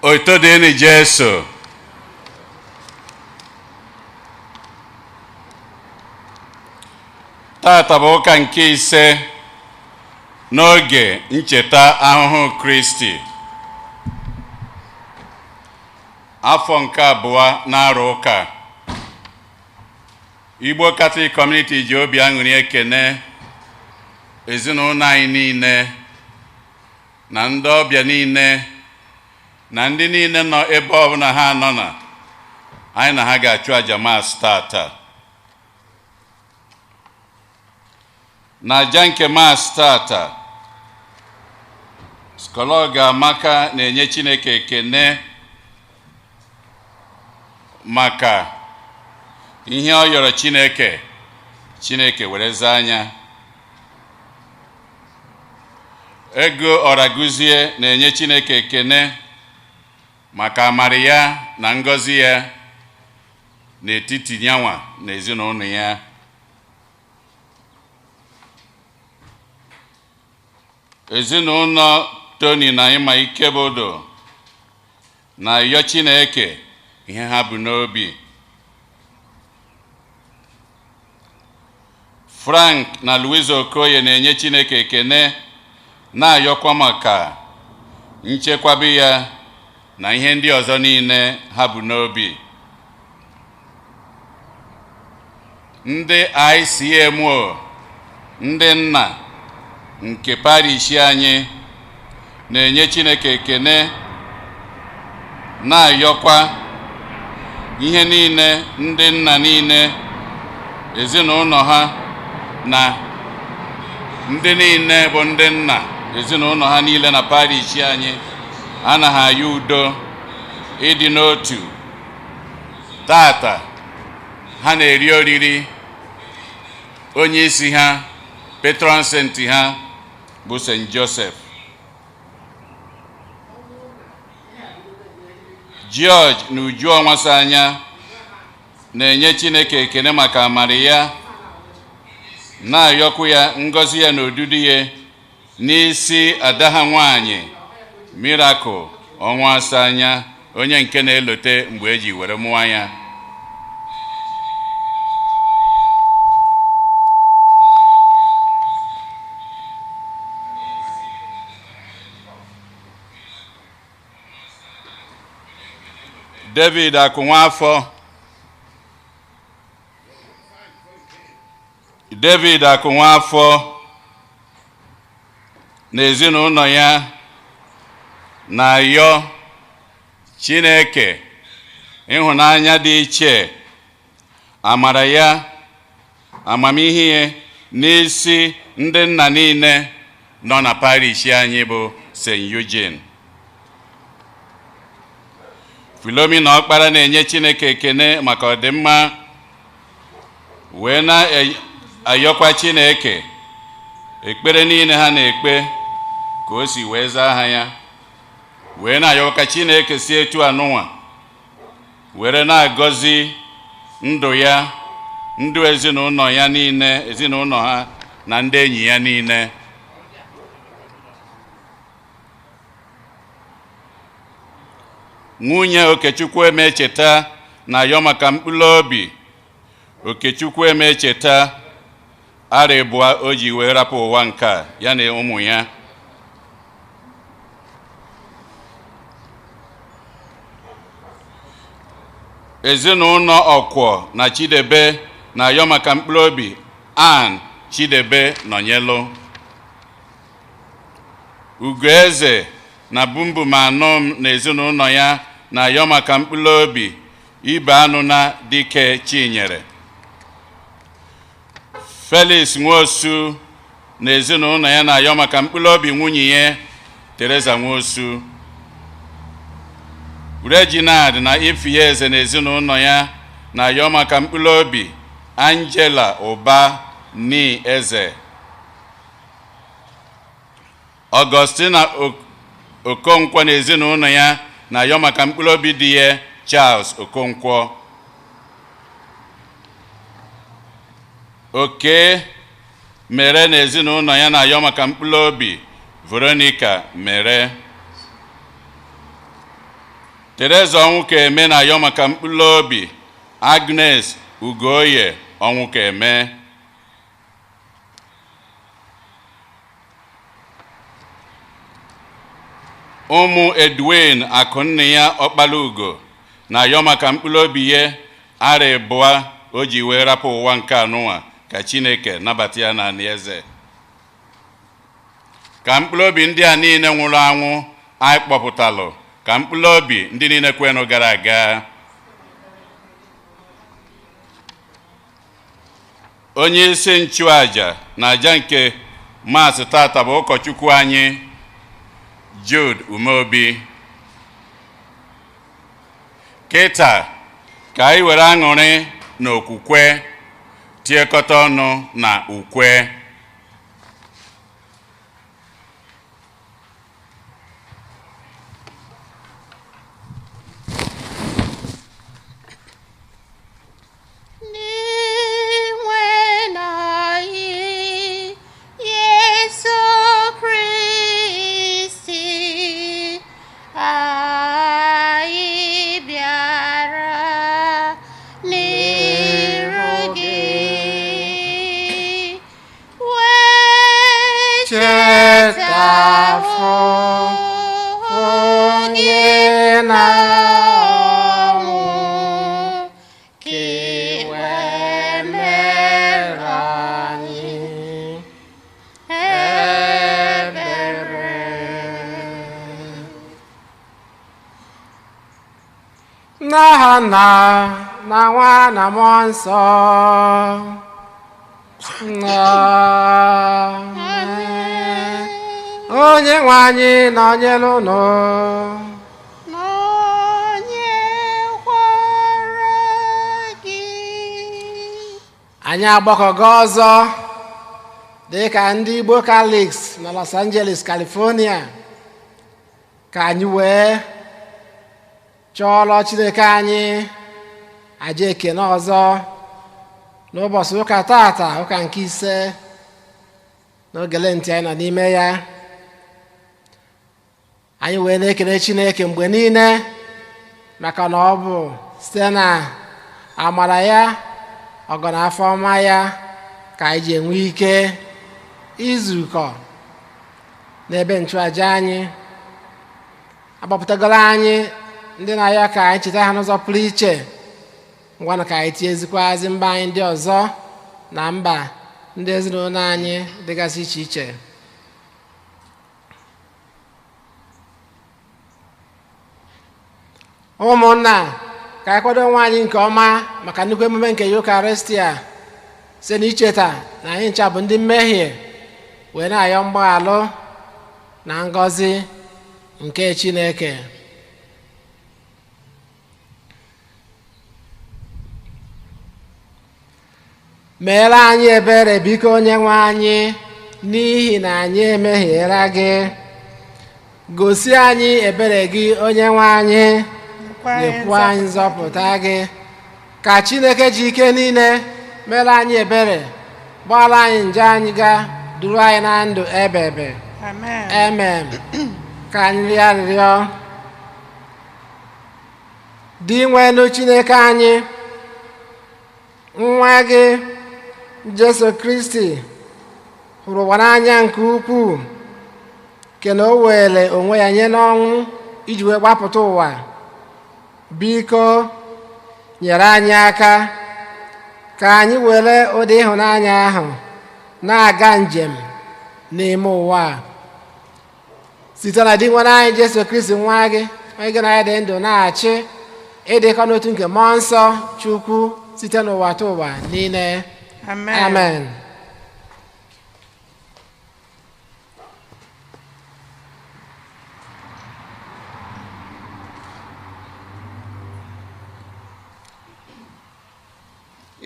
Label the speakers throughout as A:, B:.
A: Oitodeni Jesu. Tata bụ ụka nke ise n'oge ncheta ahụhụ Kristi. Afọ nke abụọ na-arụ ụka. Igbo Catholic Community ji obi aṅụrị ekene ezinụlọ anyị niile na ndị ọbịa niile na ndị niile nọ ebe ọbụla ha nọ na anyị na ha ga-achụ aja Mass tata. Na aja nke Mass tata, Skọlọg Amaka na-enye Chineke ekene maka ihe ọ yọrọ Chineke were zaa anya. Ego Ọraguzie na-enye Chineke ekene maka amara ya na ngọzi ya n'etiti yanwa na ezinụlọ ya. Ezinụlọ Tony na Ịma Ikebodo na-ayọ Chineke ihe ha bụ n'obi. Frank na Louise Okoye na-enye Chineke ekene na-ayọkwa maka nchekwaba ya na ihe ndị ọzọ niile ha bụ n'obi. Ndị ICMO, ndị nna nke parish anyị na-enye Chineke ekene na-ayọkwa ihe niile ndị nna niile, ezinụlọ ha na ndị niile bụ ndị nna ezinụlọ ha niile na parish anyị anaghị ayọ udo, ịdị n'otu. Tata ha na-eri oriri onye isi ha, patron saint ha bụ St. Joseph. George na Uju Ọnwasanya na-enye Chineke ekene maka amara ya na-ayọkwu ya ngọzi ya na odudu ya n'isi ada ha nwanyị Miracle Ọnwasanya, onye nke na-elote mgbe eji were mụọ ya. David Akụnwafọ na ezinụlọ ya na-ayọ Chineke ịhụnanya dị iche, amara ya, amamihe ya n'isi ndị nna niile nọ na parish anyị bụ St. Eugene. Philomena Ọkpara na-enye Chineke ekene maka ọdịmma wee na-ayọkwa Chineke ekpere niile ha na-ekpe ka o si wee zaa ha ya, wee na-ayọkwa Chineke si etu anụnwa were na-agọzi ndụ ya, ndụ ezinụlọ ya niile, ezinụlọ ha na ndị enyi ya niile. Nwunye Okechukwu Emecheta na-ayọ maka mkpụrụ obi Okechukwu Emecheta arịbụa o ji wee rapụ ụwa nke a, ya na ụmụ ya. Ezinụlọ Ọkwọ na Chidebe na-ayọ maka mkpụrụ obi Ann Chidebe Nọnyelu. Ugoeze na Bumbumanụm na ezinụlọ ya na-ayọ maka mkpụrụ obi Ibe Anụ na Dike Chinyere. Felix Nwosu na ezinụlọ ya na-ayọ maka mkpụrụ obi nwunye ya Teresa Nwosu. Reginald na Ifieze na ezinụlọ ya na-ayọ maka mkpụrụ obi Angela Ụba Ni Eze. Augustina Okonkwo na ezinụlọ ya na-ayọ maka mkpụrụ obi di ya Charles Okonkwo. Oke Mere na ezinụlọ ya na-ayọ maka mkpụrụ obi Veronica Mere. Teresa Onwukeme na-ayọ maka mkpụrụ obi Agnes Ugoye Onwukeme. Ụmụ Edwin Akụnniya Ọkpalugo na-ayọ maka mkpụrụ obi ya ara ịbụa o ji wee rapụ ụwa nke anụnwa ka Chineke nabata ya na eze. Ka mkpụrụ obi ndị a niile nwụrụ anwụ anyị kpọpụtalụ ka mkpụrụ obi ndị niile kwenụ gara aga. Onye isi nchụaja na aja nke Maasị tata bụ ụkọchukwu anyị Jude Umeobi. Kịta ka anyị were aṅụrị na okwukwe tiekọta ọnụ na ukwe.
B: N'aha Nna na Nwa na Mmụọ Nsọ. Amen. Onye nwe anyị nọnyere unu.
C: Nọnyekwara gị.
B: Anyị agbakọgo ọzọ dịka ndị Igbo Catholics na Los Angeles, California, ka anyị wee chọọrọ Chineke anyị aja ekene ọzọ n'ụbọchị ụka tata, ụka nke ise n'oge Lent anyị nọ n'ime ya. Anyị wee na-ekele Chineke mgbe niile maka na ọ bụ site na amara ya, ọgọ na afọ ọma ya ka anyị ji enwe ike izukọ n'ebe nchụaja anyị. Agbapụtagoro anyị ndị na-ayọ ka anyị cheta ha n'ụzọ pụrụ iche. Ngwanụ ka anyị tinyezikwazi mba anyị ndị ọzọ na mba ndị ezinụlọ anyị dịgasị iche iche. Ụmụnna, ka anyị kwado onwe anyị nke ọma maka nnukwu emume nke Eucharistia site n'icheta na anyị ncha bụ ndị mmehie, wee na-ayọ mgbaghalụ na ngọzi nke Chineke. Meere anyị ebere biko Onyenwe anyị, n'ihi na anyị emehiela gị. Gosi anyị ebere gị Onyenwe anyị, nyekwa anyị nzọpụta gị. Ka Chineke ji ike niile mere anyị ebere, gbaara anyị njọ anyị ga, duru anyị na ndụ ebebe.
C: Amen.
B: Amen. Ka anyị rịọ arịrịọ. Dị nwenụ Chineke anyị, nwa gị Jesu Kristi hụrụ ụwa n'anya nke ukwuu, nke na o were onwe ya nye n'ọnwụ iji wee gbapụta ụwa. Biko nyere anyị aka ka anyị were ụdị ịhụnanya ahụ na-aga njem n'ime ụwa site na dị nwere anyị Jesu Kristi nwa gị, onye gị na ya dị ndụ na-achị, ịdịkọ n'otu nke Mmụọ Nsọ Chukwu site n'ụwa ta ụwa niile.
C: Amen.
B: Amen.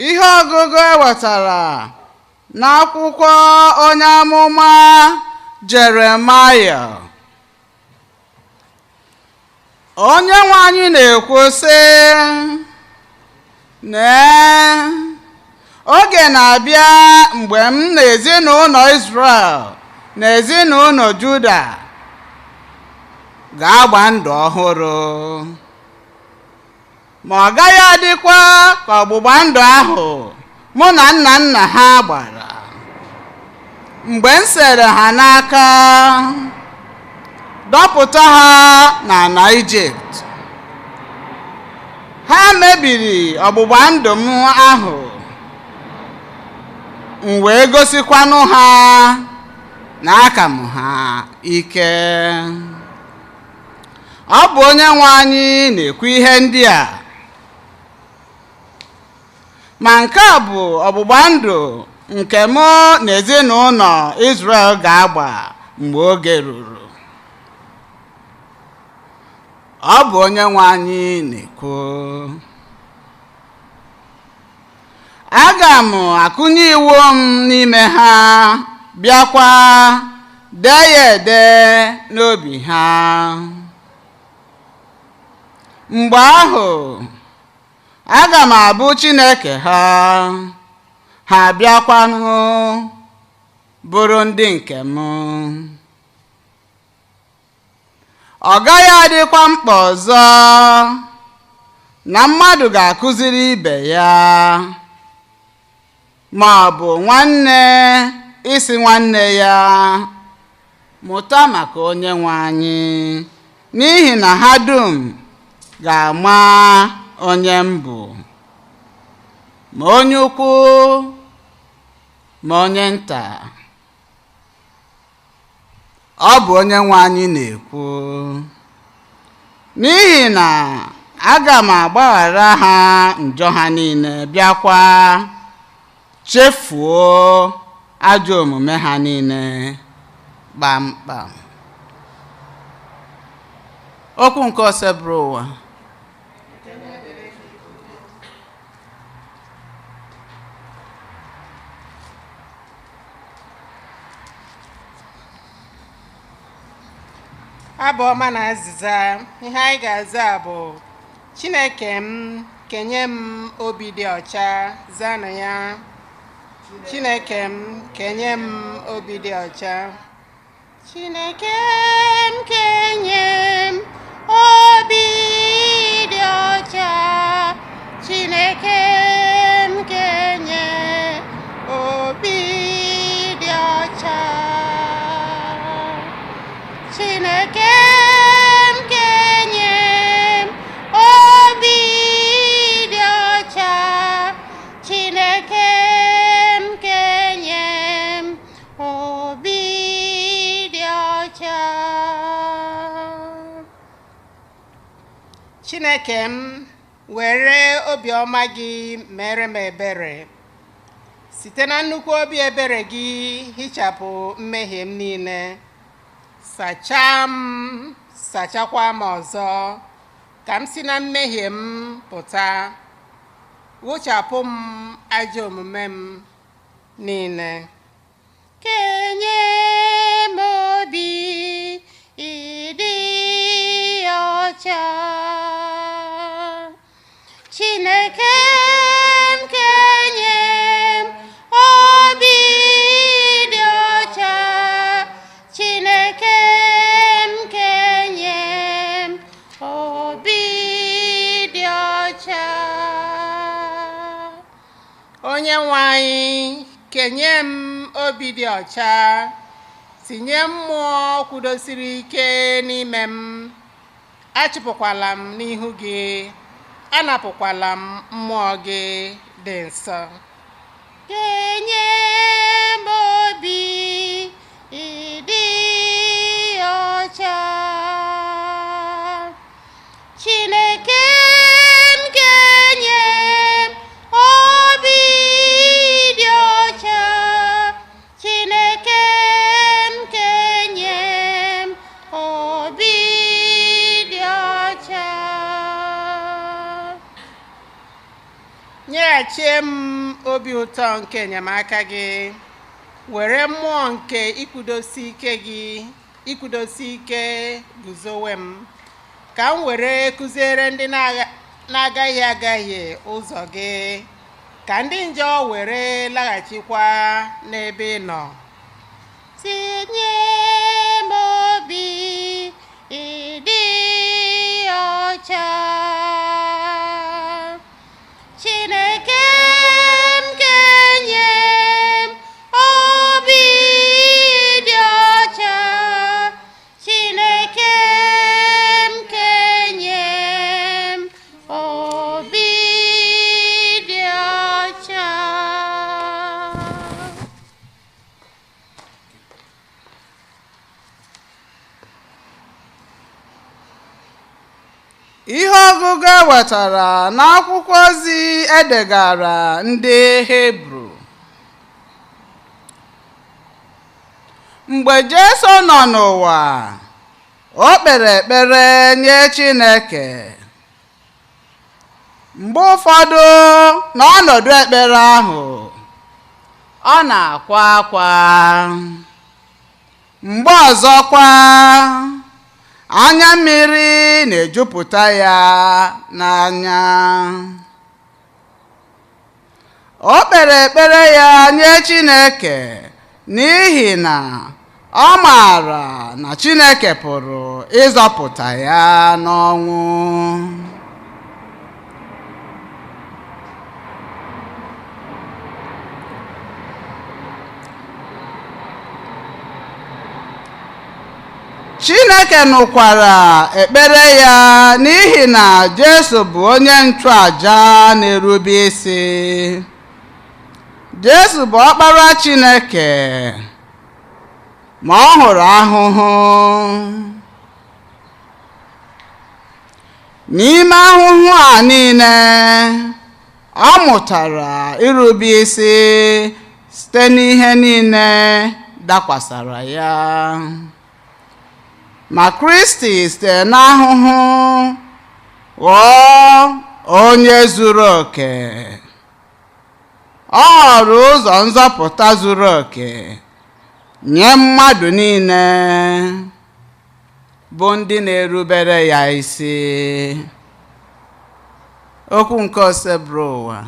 C: Ihe ọgụgụ ewetara n'akwụkwọ onye amụma Jeremaya. Onye nwe anyị na-ekwu sị, "Nee, oge na-abịa mgbe m na ezinụlọ Izrel na ezinụlọ Juda ga-agba ndụ ọhụrụ. ma ọ gaghị adịkwa ka ọgbụgba ndụ ahụ mụ na nna nna ha gbara mgbe m sere ha n'aka dọpụta ha n'ala Ijipt. Ha mebiri ọgbụgba ndụ m ahụ, m wee gosikwanụ ha na aka m ha ike. Ọ bụ Onyenwe anyị na-ekwu ihe ndị a. Ma nke a bụ ọgbụgba ndụ nke mụ na ezinụlọ Izrel ga-agba mgbe oge ruru. Ọ bụ Onyenwe anyị na-ekwu. Aga m akụnye iwu m n'ime ha, bịakwa dee ya ede n'obi ha. Mgbe ahụ, aga m abụ Chineke ha, ha bịakwanụ bụrụ ndị nke m. Ọ gaghị adịkwa mkpa ọzọ na mmadụ ga-akụziri ibe ya, ma ọ bụ nwanne isi nwanne ya, mụta maka Onyenwe anyị, n'ihi na ha dum ga-ama onye m bụ, ma onye ukwu ma onye nta. Ọ bụ Onyenwe anyị na-ekwu. N'ihi na aga m agbaghara ha njọ ha niile, bịakwa chefuo ajọ omume ha niile kpamkpam. Okwu nke oseburu ụwa.
B: Abụ ọma na azịza. Ihe anyị ga-aza bụ: Chineke m, kenye m obi dị ọcha, zanụ ya. Chineke m, kenye m obi dị ọcha. Chineke m, kenye m obi dị ọcha. Chineke m, kenye obi dị ọcha. Chineke m, kenye m obi dị ọcha. Chineke m, kenye m obi dị ọcha. Chineke m, were obiọma gị mere m ebere. Site na nnukwu obi ebere gị hichapụ mmehie m niile. Sachaa m, sachakwa m ọzọ, ka m si na mmehie m pụta. Wụchapụ m ajọ omume m niile. Kenye m obi ịdị ọcha. Chineke m, kenye m obi dị ọcha. Chineke m, kenye m obi dị ọcha. Onyenwe anyị, kenye m obi dị ọcha. Tinye mmụọ kwudosiri ike n'ime m. Achụpụkwala m n'ihu gị, anapụkwala m mmụọ gị dị nsọ. Kenye m obi ịdị ọcha. Chineke m, kenye m obi dị ọcha. Chineke m, kenye m obi dị ọcha. Nyeghachi m obi ụtọ nke enyemaka gị. Were mmụọ nke ikwudosi ike gị, ikwudosi ike guzowe m, ka m were kụziere ndị na-agaghị agaghị ụzọ gị, ka ndị njọ were laghachikwa n'ebe ị nọ. Tinye m obi ịdị ọcha.
C: ihe ọgụgụ ewetara n'akwụkwọ ozi edegara ndị Hibru. Mgbe Jesu nọ n'ụwa, o kpere ekpere nye Chineke. Mgbe ụfọdụ n'ọnọdụ ekpere ahụ, ọ na-akwa akwa. Mgbe ọzọkwa, anya mmiri na-ejupụta ya n'anya. O kpere ekpere ya nye Chineke n'ihi na ọ maara na Chineke pụrụ ịzọpụta ya n'ọnwụ. Chineke nụkwara ekpere ya n'ihi na Jesu bụ onye nchụaja na-erube isi. Jesu bụ ọkpara Chineke, ma ọ hụrụ ahụhụ. N'ime ahụhụ a niile, ọ mụtara irube isi site n'ihe niile dakwasara ya. Ma Kristi site n'ahụhụ ghọọ onye zuru oke. Ọ họrọ ụzọ nzọpụta zuru oke nye mmadụ niile bụ ndị na-erubere ya isi. Okwu nke oseburu ụwa.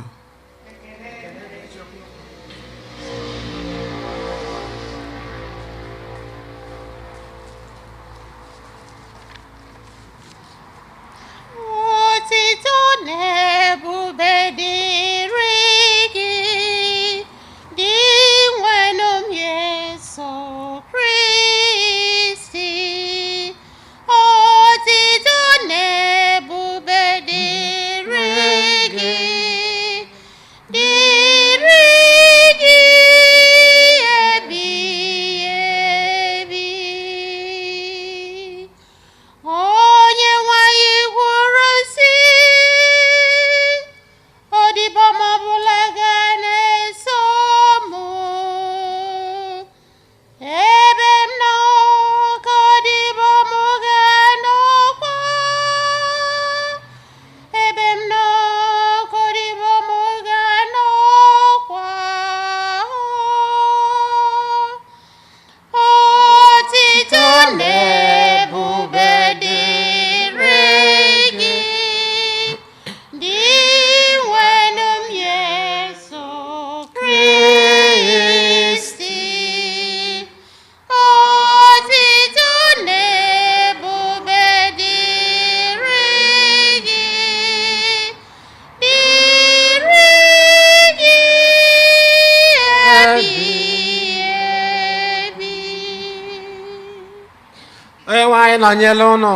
B: Onye nwe anyị nọnyere unu.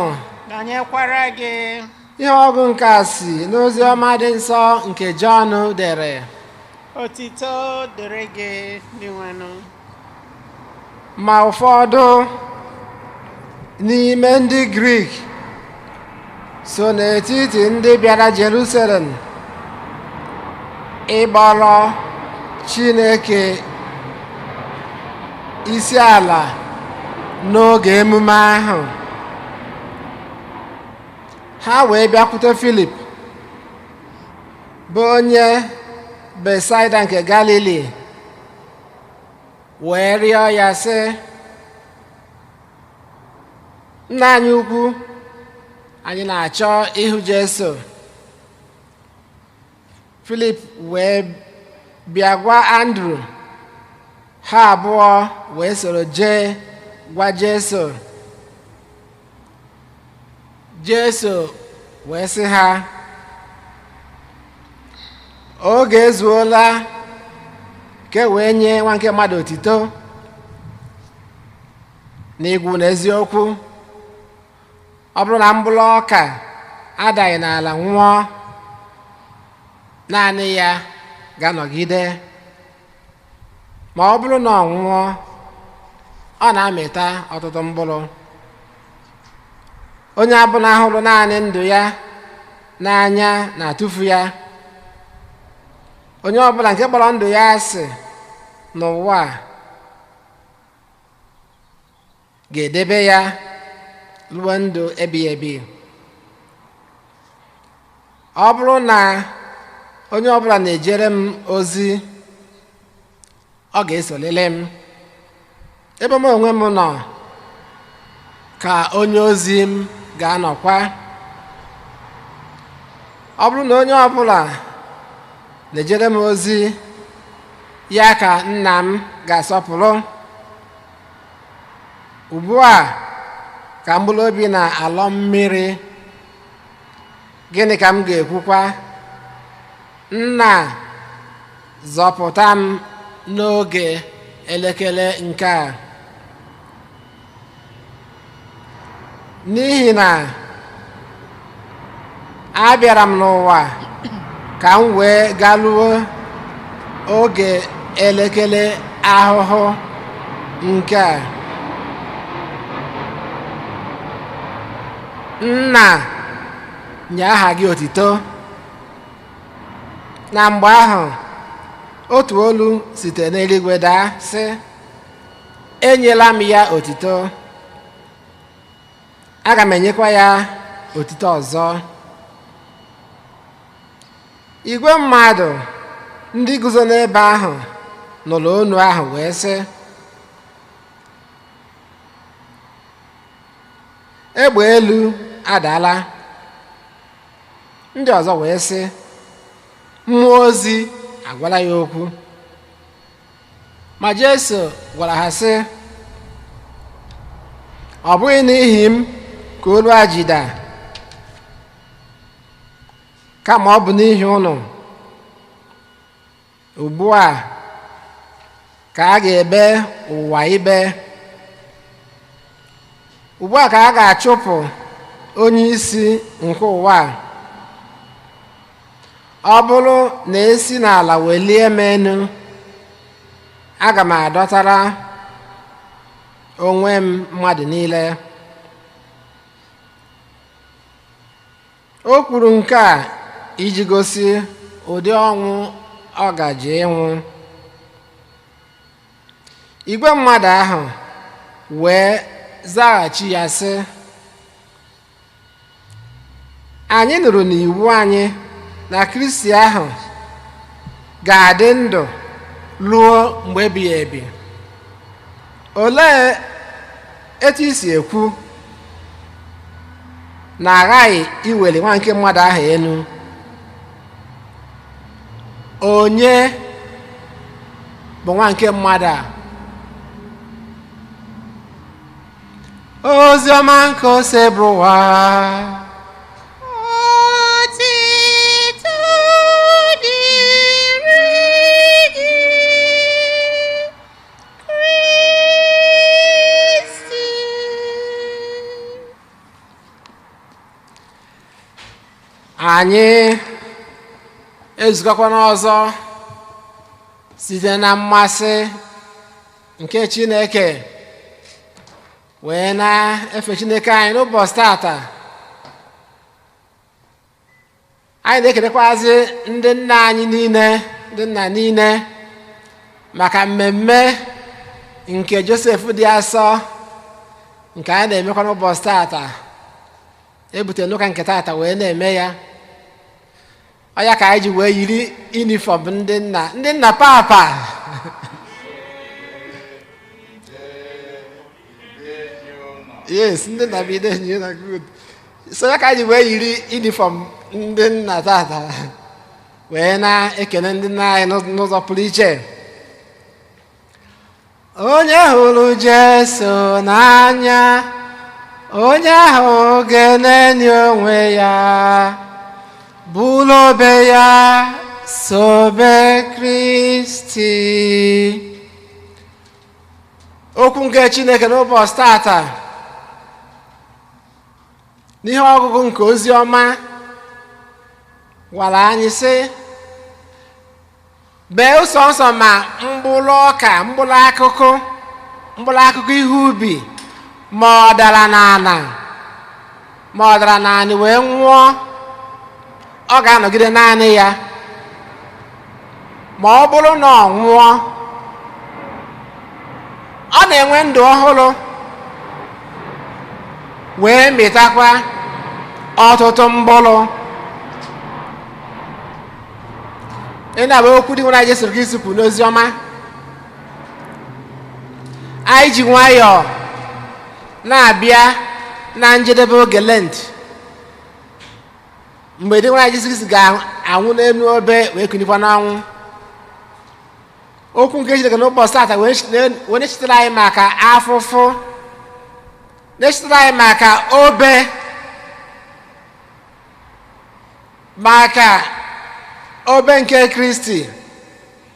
C: Nọnyekwara gị.
B: Ihe ọgụ nke a si n'ozi ọma dị nsọ nke Jọn dere.
C: Otito dịrị gị dị nwenụ.
B: Ma ụfọdụ n'ime ndị Grik so n'etiti ndị bịara Jerusalem ịkpọrọ Chineke isi ala n'oge emume ahụ. Ha wee bịakwute Filip bụ onye Besaida nke Galili, wee rịọ ya sị, nna anyị ukwu, anyị na-achọ ịhụ Jesu. Filip wee bịa gwa Andrew. Ha abụọ wee soro jee gwa Jesu. Jesu wee sị ha, oge ezuola ka e wee nye nwa nke mmadụ otito n'igwu na eziokwu. Ọ bụrụ na mkpụrụ ọka adaghị n'ala nwụọ, naanị ya ga-anọgide. Ma ọ bụrụ na ọ nwụọ, ọ na-amịta ọtụtụ mkpụrụ. Onye abụla hụrụ naanị ndụ ya n'anya na-atụfu ya. Onye ọbụla nke kpọrọ ndụ ya asị n'ụwa ga-edebe ya ruo ndụ ebighị ebi. Ọ bụrụ na onye ọbụla na-ejere m ozi, ọ ga-esolele m. Ebe m onwe m nọ ka onye ozi m ga-anọkwa. Ọ bụrụ na onye ọbụla na-ejere m ozi, ya ka nna m ga-asọpụrụ. Ugbu a ka mkpụrụ obi na-alọ mmiri, gịnị ka m ga-ekwukwa? Nna, zọpụta m n'oge elekere nke a, n'ihi na abịara m n'ụwa ka m wee galuo oge elekere ahụhụ nke a. Nna, nye aha gị otito. Na mgbe ahụ, otu olu site n'eluigwe daa sị, enyela m ya otito, aga m enyekwa ya otito ọzọ. Igwe mmadụ ndị guzo n'ebe ahụ nụrụ onu ahụ wee sị, egbe elu adaala. Ndị ọzọ wee sị, mmụọ ozi agwala ya okwu. Ma Jesu gwara ha sị, ọ bụghị n'ihi m ka olu a ji daa, kama ọ bụ n'ihi unu. Ugbu a ka a ga-ebe ụwa ibe. Ugbu a ka a ga-achụpụ onye isi nke ụwa. Ọ bụrụ na esi n'ala welie m enu, aga m adọtara onwe m mmadụ niile. O kwuru nke a iji gosi ụdị ọnwụ ọ gaje ịnwụ. Igwe mmadụ ahụ wee zaghachi ya sị, anyị nụrụ n'iwu anyị na Kristi ahụ ga-adị ndụ ruo mgbe ebighị ebi. Olee etu i si ekwu na aghaghị iweli nwa nke mmadụ ahụ elu? Onye bụ nwa nke mmadụ a? Ozi ọma nke ose bụ ụwa. Anyị ezukọkwana ọzọ site na mmasị nke Chineke, wee na-efe Chineke anyị n'ụbọchị tata. Anyị na-ekelekwazi ndị nna anyị niile, ndị nna niile, maka mmemme nke Josef dị asọ nke anyị na-emekwa n'ụbọchị tata. Ebutere n'ụka nke tata wee na-eme ya. Ọ ya ka anyị ji wee yiri unifọm ndị nna papa. Yes, ndị nna bido enyi na good. So ya ka anyị ji wee yiri unifọm ndị nna tata wee na-ekele ndị nna anyị n'ụzọ pụrụ iche. Onye hụrụ Jesu n'anya, onye ahụ ga-enye onwe ya, bụrụ obe ya, sobe Kristi. Okwu nke Chineke n'ụbọchị tata, n'ihe ọgụgụ nke ozi ọma, gwara anyị sị, bee ụsọ nsọ ma mkpụrụ ọka, mkpụrụ akụkụ ihe ubi, ma ọ dara n'ala wee nwụọ, ọ ga-anọgide naanị ya ma ọ bụrụ na ọ nwụọ. Ọ na-enwe ndụ ọhụrụ wee mịtakwa ọtụtụ mkpụrụ. Bụ okwu dị nwere Jesu Kristi kwuru n'ozi ọma. Anyị ji nwayọọ na-abịa na njedebe oge Lent, mgbe dị nwere Jesu Kristi ga-anwụ n'elu obe wee kunikwa n'ọnwụ. Okwu nke Chineke n'ụbọchị taata wee na-echetara anyị maka afụfụ, na-echetara anyị maka obe, maka obe nke Kristi.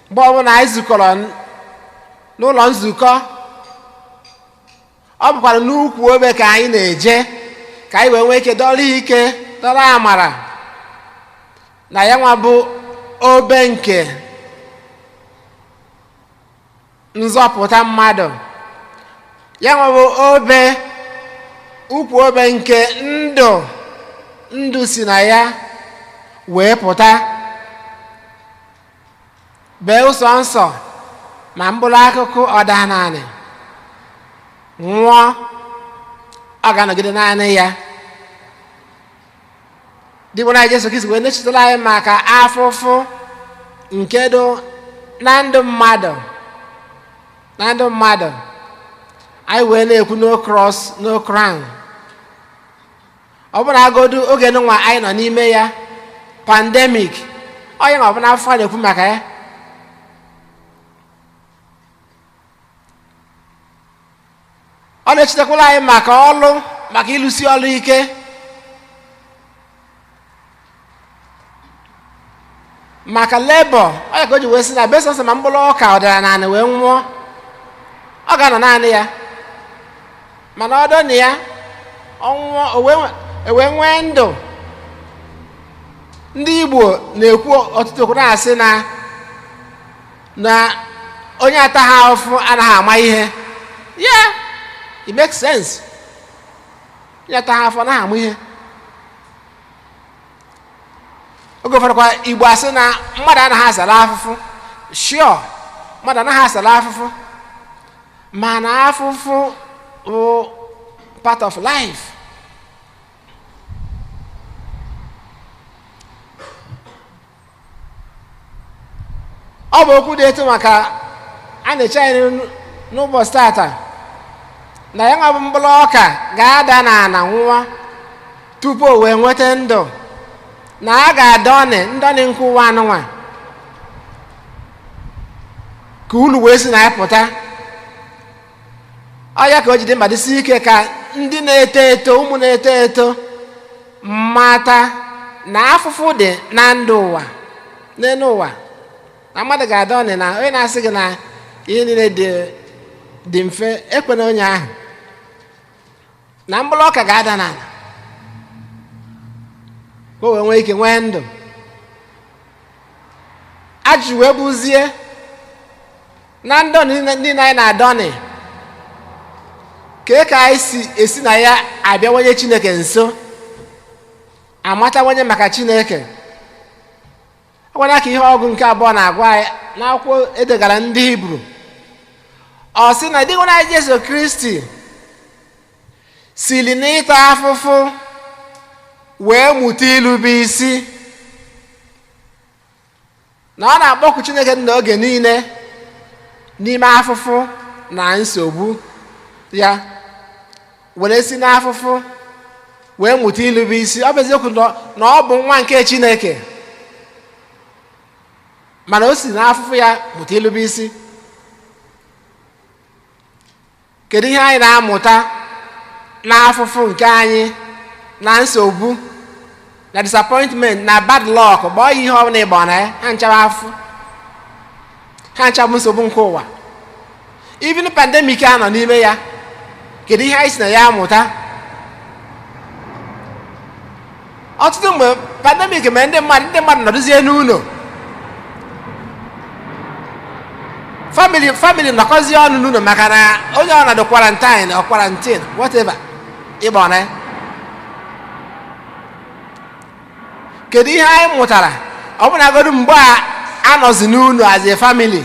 B: Mgbe ọbụla anyị zukọrọ n'ụlọ nzukọ, ọ bụkwara n'ukwu obe ka anyị na-eje ka anyị wee nwee ike dọrọ ike, dọrọ amara na ya nwa bụ obe nke nzọpụta mmadụ. Ya nwa bụ obe, ukwu obe nke ndụ si na ya wee pụta, bee ụsọ nsọ ma mkpụrụ akụkụ ọda naanị nwụọ, ọ ga-anọgide naanị ya. Dịbụ na Jesu Kristi wee na-echetara anyị maka afụfụ nke dị na ndụ mmadụ, anyị wee na-ekwu no cross no crown. Ọ bụrụ agodu oge nwa anyị nọ n'ime ya, pandemic, onye ma ọ bụ n'afọ na-ekwu maka ya. Ọ na-echetakwala anyị maka ọlụ, maka ịlụsi ọlụ ike. Maka lebọ, onye ka o ji wee sị na besọsọ ma mkpụrụ ọka ọ dara naanị wee nwụọ, ọ ga-anọ naanị ya. Mana ọ dọ na ya ọnwụọ ewee nwee ndụ. Ndị Igbo na-ekwu ọtụtụ okwu na-asị na onye ataghị ahụhụ anaghị ama ihe. Yeah, it makes sense. Onye ataghị ahụhụ anaghị ama ihe. Oge ụfọdụ kwa Igbo asị na mmadụ anaghị asala afụfụ. Sure, mmadụ anaghị asala afụfụ, mana afụfụ bụ part of life. Ọ bụ okwu dị etu maka a na-eche anyị n'ụbọchị tata na ya nwa bụ mkpụrụ ọka ga-ada n'ala nwụọ tupu o wee nweta ndụ, na a ga-adọnị ndọnị nke ụwa anụnwa ka ulu wee si na ya pụta. Ọ ya ka o jide mmadụsi ike ka ndị na-eto eto, ụmụ na-eto eto mata na afụfụ dị na ndụ ụwa, n'elu ụwa, na mmadụ ga-adọnị, na onye na-asị gị na ihe niile dị mfe, ekwena onye ahụ, na mkpụrụ ọka ga-ada n'ala ka o wee nwee ike nwee ndụ. Ajụ wee bụzie na ndụ niile anyị na-adọnị, ka anyị si esi na ya abịawanye Chineke nso, amatawanye maka Chineke. Ọgwana ka ihe ọgụ nke abụọ na-agwa anyị n'akwụkwọ edegara ndị Hibru. Ọ sị na dịgwana Jesu Kristi siri n'ịta afụfụ wee mụta ilube isi, na ọ na-akpọku Chineke n'oge niile n'ime afụfụ na nsogbu ya, were si n'afụfụ wee mụta ilube isi. Ọ bụ eziokwu na ọ bụ nwa nke Chineke, mana o si n'afụfụ ya mụta ilube isi. Kedu ihe anyị na-amụta n'afụfụ nke anyị, na nsogbu, na disappointment, na bad luck? Bụ ọyị ihe ọbụla ịgba na ya, ha nchawa afụfụ, ha nchawa nsogbu nke ụwa. Even pandemic a nọ n'ime ya, kedu ihe anyị si na ya amụta? Ọtụtụ mgbe pandemic mere ndị mmadụ nọdụzie n'ụlọ, family nọkọzie ọnụ n'ụlọ maka na onye ọnọdụ quarantine whatever ịgba na ya. kedu ihe anyị mụtara ọ bụnagodu mgbe a nọzi n'ụlọ as a family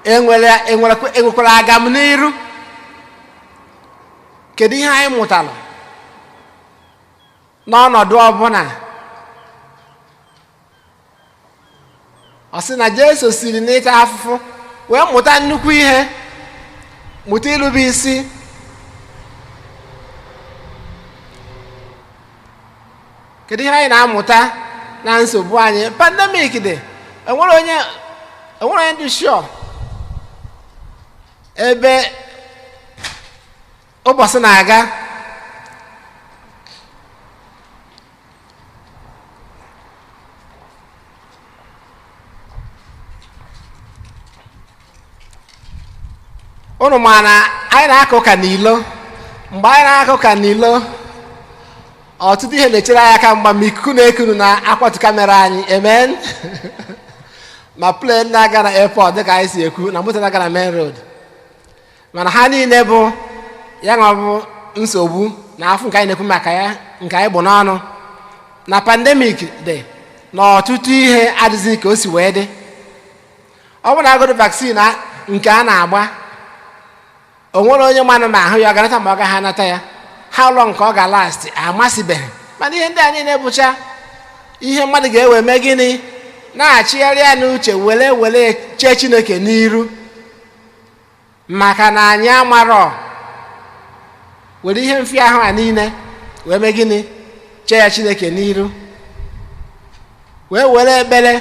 B: enwekwara agam n'iru? Kedu ihe anyị mụtara n'ọnọdụ ọbụla? Ọ sị na Jesu siri n'ịta afụfụ wee mụta nnukwu ihe, mụta irube isi. Kedu ihe anyị na-amụta na nsogbu anyị? Pandemic dị, enwere onye dị sure ebe ụbọchị na-aga. Unu ma na anyị na-aka ụka n'ilo. Mgbe anyị na-aka ụka n'ilo, ọtụtụ ihe na-echere anyị aka mgba ma ikuku na-ekunu na akwatu kamera anyị. Amen. Ma plane na-aga na airport dịka anyị si ekwu, na moto na-aga na main road. Mana ha niile bụ ya nwa bụ nsogbu na afọ nke anyị na-ekwu maka ya, nke anyị bụ n'ọnụ. Na pandemic dị na ọtụtụ ihe adịghị ka o si wee dị. Ọ bụ na agụrụ vaccine nke a na-agba, o nwere onye mmanụ ma ahụ ya ọ ga-anata ma ọ gaghị anata ya. How long ka ọ ga-last amasịbeghị. Mana ihe ndị a niile bụcha ihe mmadụ ga-ewe mee gịnị? Na-achịgharị ya n'uche were chee Chineke n'iru, maka na anyị amarọ. Were ihe mfịahụ a niile wee mee gịnị? Chee ya Chineke n'iru, were ekpere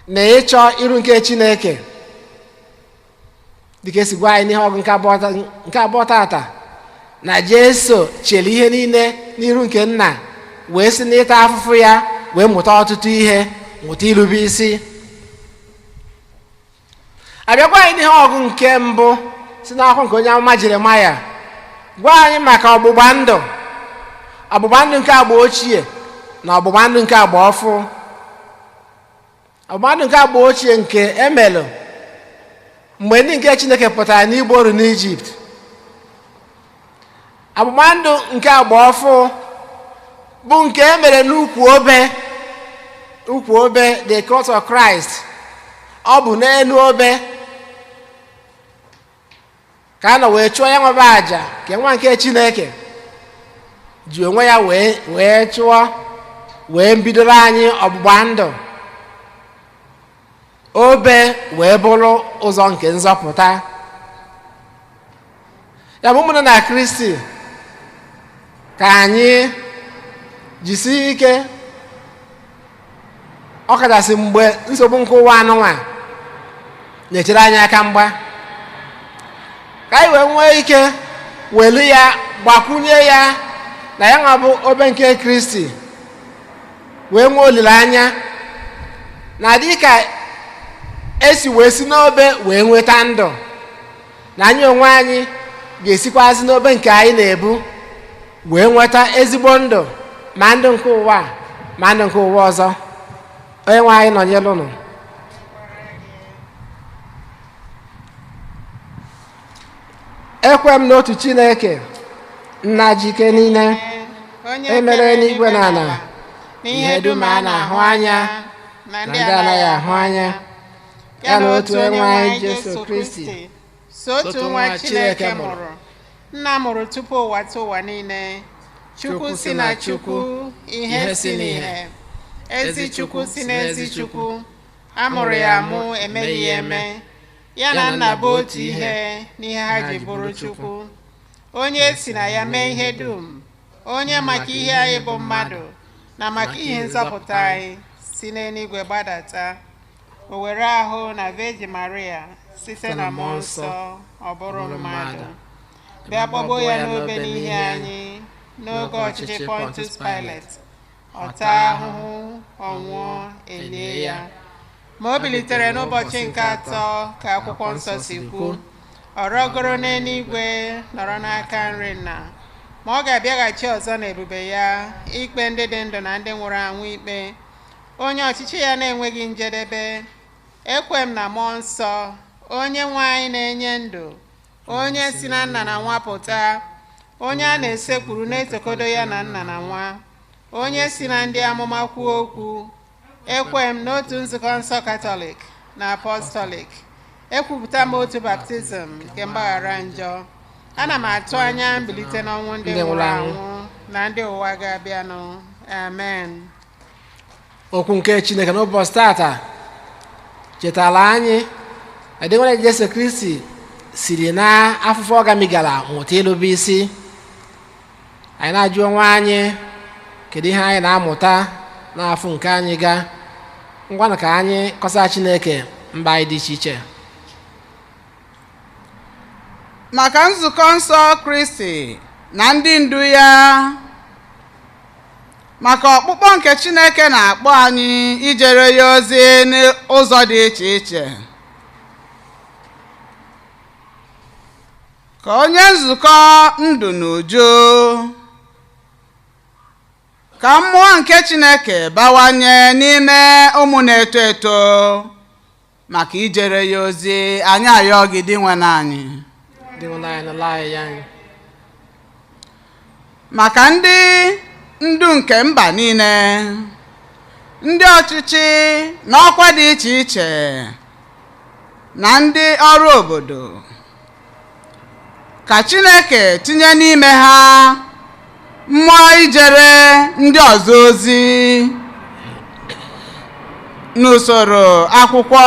B: na ịchọ iru nke Chineke, dịka esi gwa anyị n'ihe ọgụ nke abụọ tata, na Jesu chere ihe niile n'iru nke Nna, wee si n'ịta afụfụ ya wee mụta ọtụtụ ihe, mụta irube isi. Abịakwa anyị n'ihe ọgụ nke mbụ si n'akwụkwọ nke onye amụma Jeremaya, gwa anyị maka ọgbụgba ndụ nke agba ochie na ọgbụgba ndụ nke agba ọfụ. Ọgbụgba ndụ nke agba ochie nke emelụ mgbe ndị nke Chineke pụtara n'igbu oru n'Ijipt. Ọgbụgba ndụ nke agba ọfụ bụ nke e mere n'ukwu obe, the cross of Christ. Ọ bụ n'elu obe ka a nọ wee chụọ ya nwebe aja ka nwa nke Chineke ji onwe ya wee chụọ, wee bidoro anyị ọgbụgba ndụ. Obe wee bụrụ ụzọ nke nzọpụta. Ya bụ ụmụnne na Kristi, ka anyị jisie ike, ọkachasị mgbe nsogbu nke ụwa anụnwa na-echere anyị aka mgba, ka anyị wee nwee ike welu ya, gbakwunye ya na ya nwa bụ obe nke Kristi, wee nwee olileanya na dịka esi wee si n'obe wee nweta ndụ, na anyị onwe anyị ga-esikwazi n'obe nke anyị na-ebu wee nweta ezigbo ndụ, ma ndụ nke ụwa ma ndụ nke ụwa ọzọ. Onye nwe anyị nọnyere unu. Ekwe m n'otu Chineke, Nna jike niile, emere n'igwe na ala, ihe dum a na-ahụ anya na ndị anaghị ahụ anya, ya na otu enwe anyị Jesu Kristi,
C: otu nwa Chineke mụrụ, Nna mụrụ tupu ụwa tụ ụwa niile. Chukwu si na Chukwu, ihe si n'ihe, ezi Chukwu si n'ezi Chukwu, amụrụ ya amụ, emeghị ya eme. Ya na Nna bụ otu ihe n'ihe ha ji bụrụ Chukwu. Onye si na ya mee ihe dum, onye maka ihe anyị bụ mmadụ na maka ihe nzọpụta anyị si n'eluigwe gbadata, o were ahụ na Virgin Maria site na mmụọ nsọ, ọ bụrụ mmadụ, bịa kpọgbuo ya n'obe n'ihe anyị n'oge ọchịchị Pontius Pilate, ọta ahụhụ, ọnwụọ, elie ya. Ma o bilitere n'ụbọchị nke atọ ka akwụkwọ nsọ si kwu, ọ rọgoro n'eluigwe, nọrọ n'aka nri Nna. Ma ọ ga-abịaghachi ọzọ n'ebube ya ikpe ndị dị ndụ na ndị nwụrụ anwụ ikpe. Onye ọchịchị ya na-enweghị njedebe. Ekwe m na mmụọ nsọ, onye nwe anyị na-enye ndụ, onye si na Nna na Nwa pụta, onye a na-esekpuru na-etokodo ya na Nna na Nwa, onye si na ndị amụma kwuo okwu, ekwe m n'otu nzukọ nsọ Katọlik na Apọstọlik, ekwupụta m otu baptizim nke mgbaghara njọ. Ana m atụ anya mbilite n'ọnwụ ndị nwụrụ anwụ na ndị ụwa ga-abịanụ. Amen.
B: Okwu nke Chineke n'ụbọchị tata chetara anyị adịnwere Jesu Kristi siri na afụfụ ọ gamigara mụta ịrube isi. Anyị na-ajụ onwe anyị kedu ihe anyị na-amụta n'afọ nke anyị ga ngwanụ ka anyị kọsara Chineke mba anyị dị iche iche.
D: Maka nzukọ nsọ Kristi na ndị ndu ya, maka ọkpụkpọ nke Chineke na-akpọ anyị ijere ya ozi n'ụzọ dị iche iche, ka onye nzukọ ndụ n'uju, ka mmụọ nke Chineke bawanye n'ime ụmụ na-eto eto maka ijere ya ozi. Anyị ayọ gị dị nwe anyị. Maka ndị ndu nke mba niile, ndị ọchịchị na ọkwa dị iche iche na ndị ọrụ obodo, ka Chineke tinye n'ime ha mmụọ ijere ndị ọzọ ozi n'usoro akwụkwọ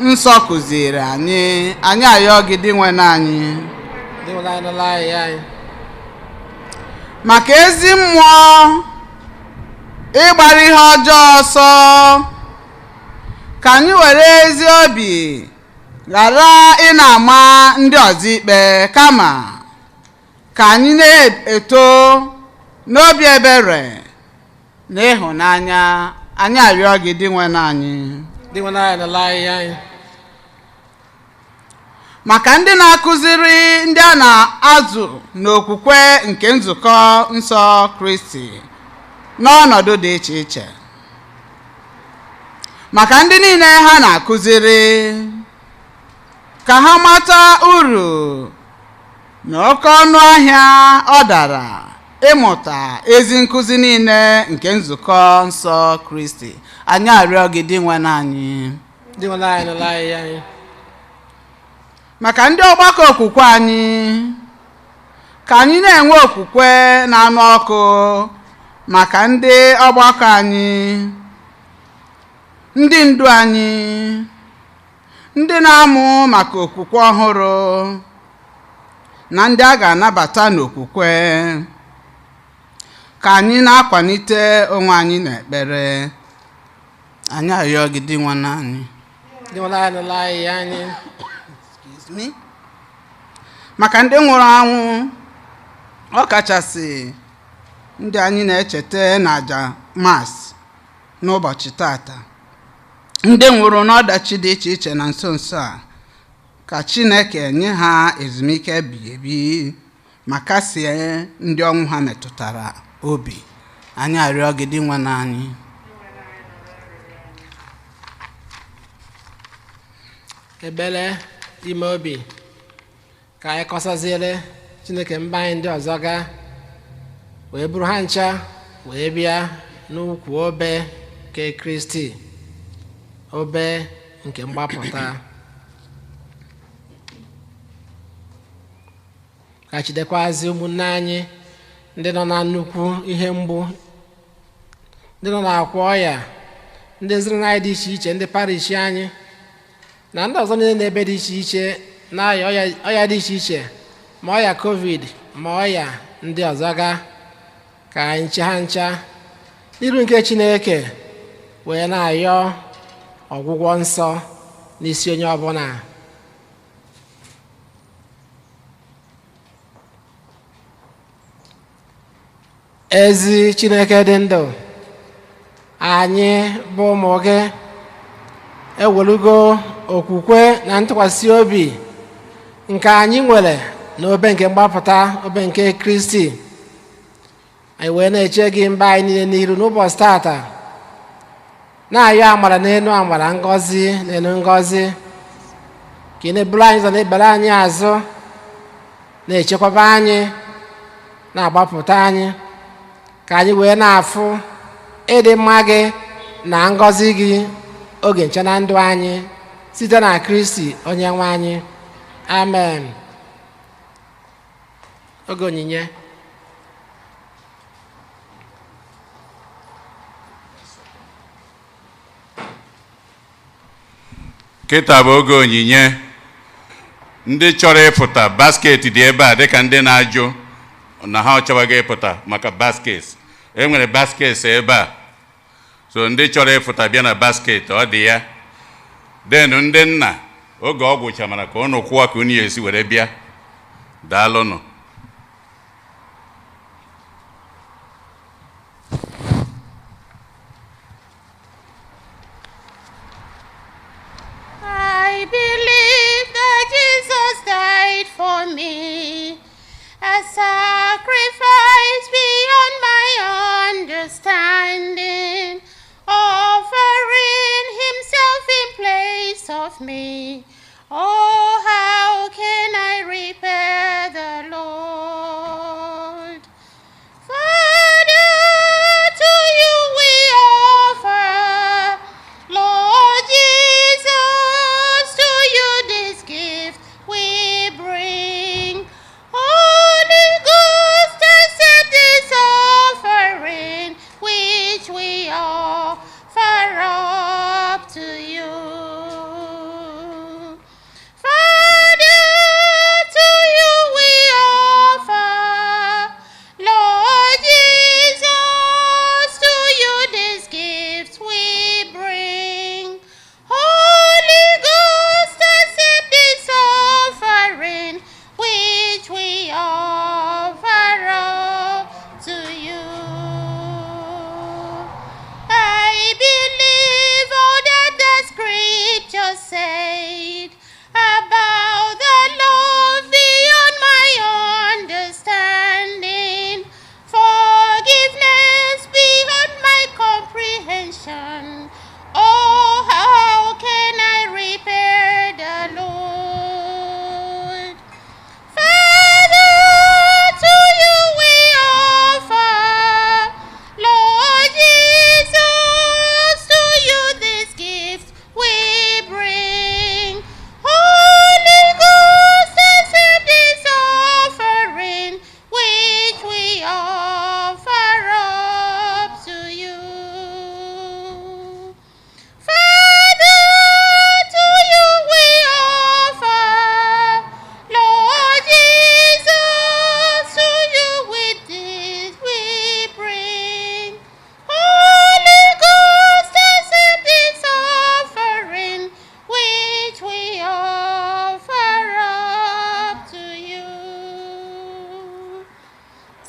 D: nsọ kụziri anyị. Anyị ayọ gị dị nwe anyị. Maka ezi mmụọ ịgbara ihe ọjọọ ọsọ, ka anyị were ezi obi ghara ị na-ama ndị ọzọ ikpe, kama ka anyị na-eto n'obi ebere na ịhụnanya. Anyị arịọ gị dị nwe anyị. Maka ndị na-akụziri ndị a na-azụ n'okwukwe nke nzukọ nsọ Kristi n'ọnọdụ dị iche iche, maka ndị niile ha na-akụziri, ka ha mata uru na oke ọnụ ahịa ọ dara ịmụta ezi nkụzi niile nke nzukọ nsọ Kristi. Anyị arịọ gị dị nwe anyị. Maka ndị ọgbakọ okwukwe anyị, ka anyị na-enwe okwukwe na-anụ ọkụ. Maka ndị ọgbakọ anyị, ndị ndu anyị, ndị na-amụ maka okwukwe ọhụrụ na ndị a ga-anabata n'okwukwe, ka anyị na-akwalite onwe anyị n'ekpere. Anyị arịọ gị dị nwe anyị. Maka ndị nwụrụ anwụ, ọ kachasị ndị anyị na-echeta n'àjà Mass n'ụbọchị tata, ndị nwụrụ n'ọdachi dị iche iche na nso nso a, ka Chineke nye ha ezumike ebighị ebi ma kasie ndị ọnwụ ha metụtara obi. Anyị arịọ gị dị nwe anyị.
B: Ebere ime obi ka anyị kọsaziere Chineke mba anyị ndị ọzọ ga wee bụrụ ha ncha wee bịa n'ukwu obe nke Kristi, obe nke mgbapụta. Ka chidekwazi ụmụnne anyị ndị nọ na nnukwu ihe mgbu, ndị nọ n'akwa ọya, ndị ezinụlọ anyị dị iche iche, ndị parish anyị na ndị ọzọ niile n'ebe dị iche iche na-aya ọya dị iche iche, ma ọya COVID ma ọya ndị ọzọ ga, ka anyị nche ha ncha n'iru nke Chineke wee na-ayọ ọgwụgwọ nsọ n'isi onye ọbụla. Ezi Chineke dị ndụ, anyị bụ ụmụ gị ewelugo okwukwe na ntụkwasị obi nke anyị nwere n'obe nke mgbapụta, obe nke Kristi. Anyị wee na-eche gị mba anyị niile n'iru n'ụbọchị tata, na-ayọ amara n'elu amara, ngọzi n'elu ngọzi, ka ị na-eburu anyị ụzọ, na-ebere anyị azụ, na-echekwaba anyị, na-agbapụta anyị, ka anyị wee na-afụ ịdị mma gị na ngọzi gị oge nche na ndụ anyị site na Kristi onye nwe anyị. Amen. Oge onyinye.
A: Kịta bụ oge onyinye. Ndị chọrọ ịpụta basket dị ebe a dịka ndị na-ajụ na ha chọwaghị ịpụta maka basket. E nwere basket ebe a. So ndị chọrọ ịpụta bịa na basket ọ dị ya. Den ndị nna oge ọ gwụcha mana ka unu kwụọ ka unu esi were bịa. Daalụnụ.
C: I believe that Jesus died for me, a sacrifice beyond my understanding, offering himself in place of me. Oh, how can I repay the Lord? Father, to you we offer, Lord Jesus, to you this gift we bring. Holy Ghost, accept this offering which we offer up to you. Father, to you we offer, Lord Jesus, to you this gift we bring. Holy Ghost, accept this offering which we offer up to you. I believe all that the scripture said about the love beyond my understanding, forgiveness beyond my comprehension. Oh, how can I repay the Lord? Father, to you we offer, Lord Jesus, to you this gift we bring. Holy Ghost, accept this offering which we offer up to you. Father, to you we offer, Lord Jesus, to you with this we bring. Holy Ghost, accept this offering which we offer up to you.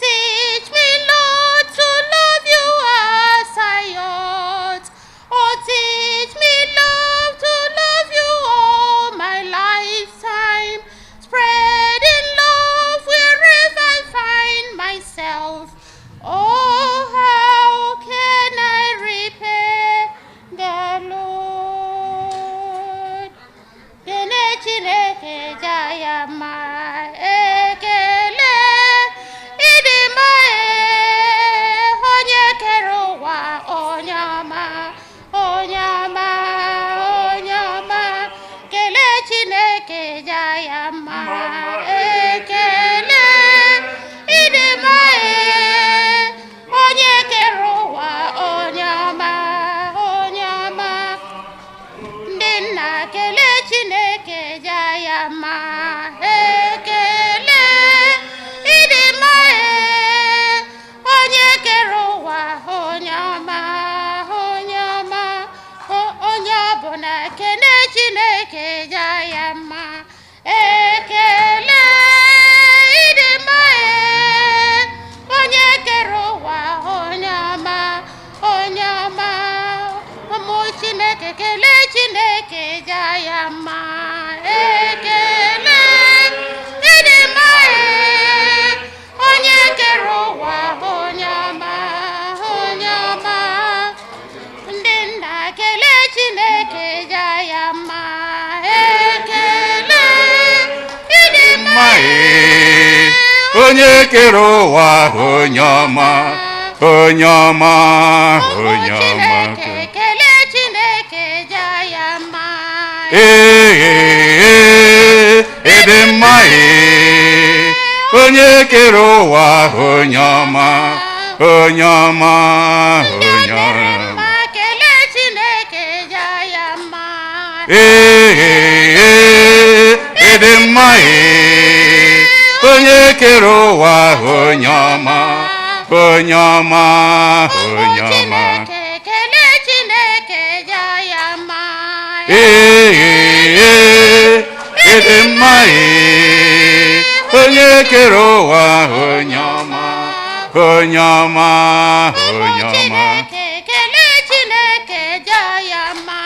C: Teach me, Lord, to love you as I ought. Oh, teach me, love, to love you all my lifetime. Spreading love wherever I find myself. Oh, how can I repay the Lord? Kene Chineke jayama ekele idima onye kere ụwa onyama onyama onyama kele Chineke jayama ekele idima onye kere ụwa onyama onyama ndị nna kelee Chineke jayama ekele ịdị mma onye kere ụwa onye ọma onye ọbụla kelee Chineke jayama ekele ịdị mma onye kere ụwa onye ọma ụmụ Chineke kelee Chineke jayama ekele ịdị mma onye kere ụwa onye ọma ndị nna kelee Chineke jayama ekele ịdị mma
A: onye kere ụwa onye ọma onye ọma onye ọma
C: kele Chineke ja ya mma
A: ịdị mma onye kere ụwa onye ọma onye ọma onye ọma
C: kele Chineke ja ya mma
A: ịdị mma onye kere ụwa onye ọma onye ọma onye ọma
C: kele Chineke ja ya mma
A: ịdị mma onye kere ụwa onye ọma onye ọma onye ọma
C: kele Chineke ja ya mma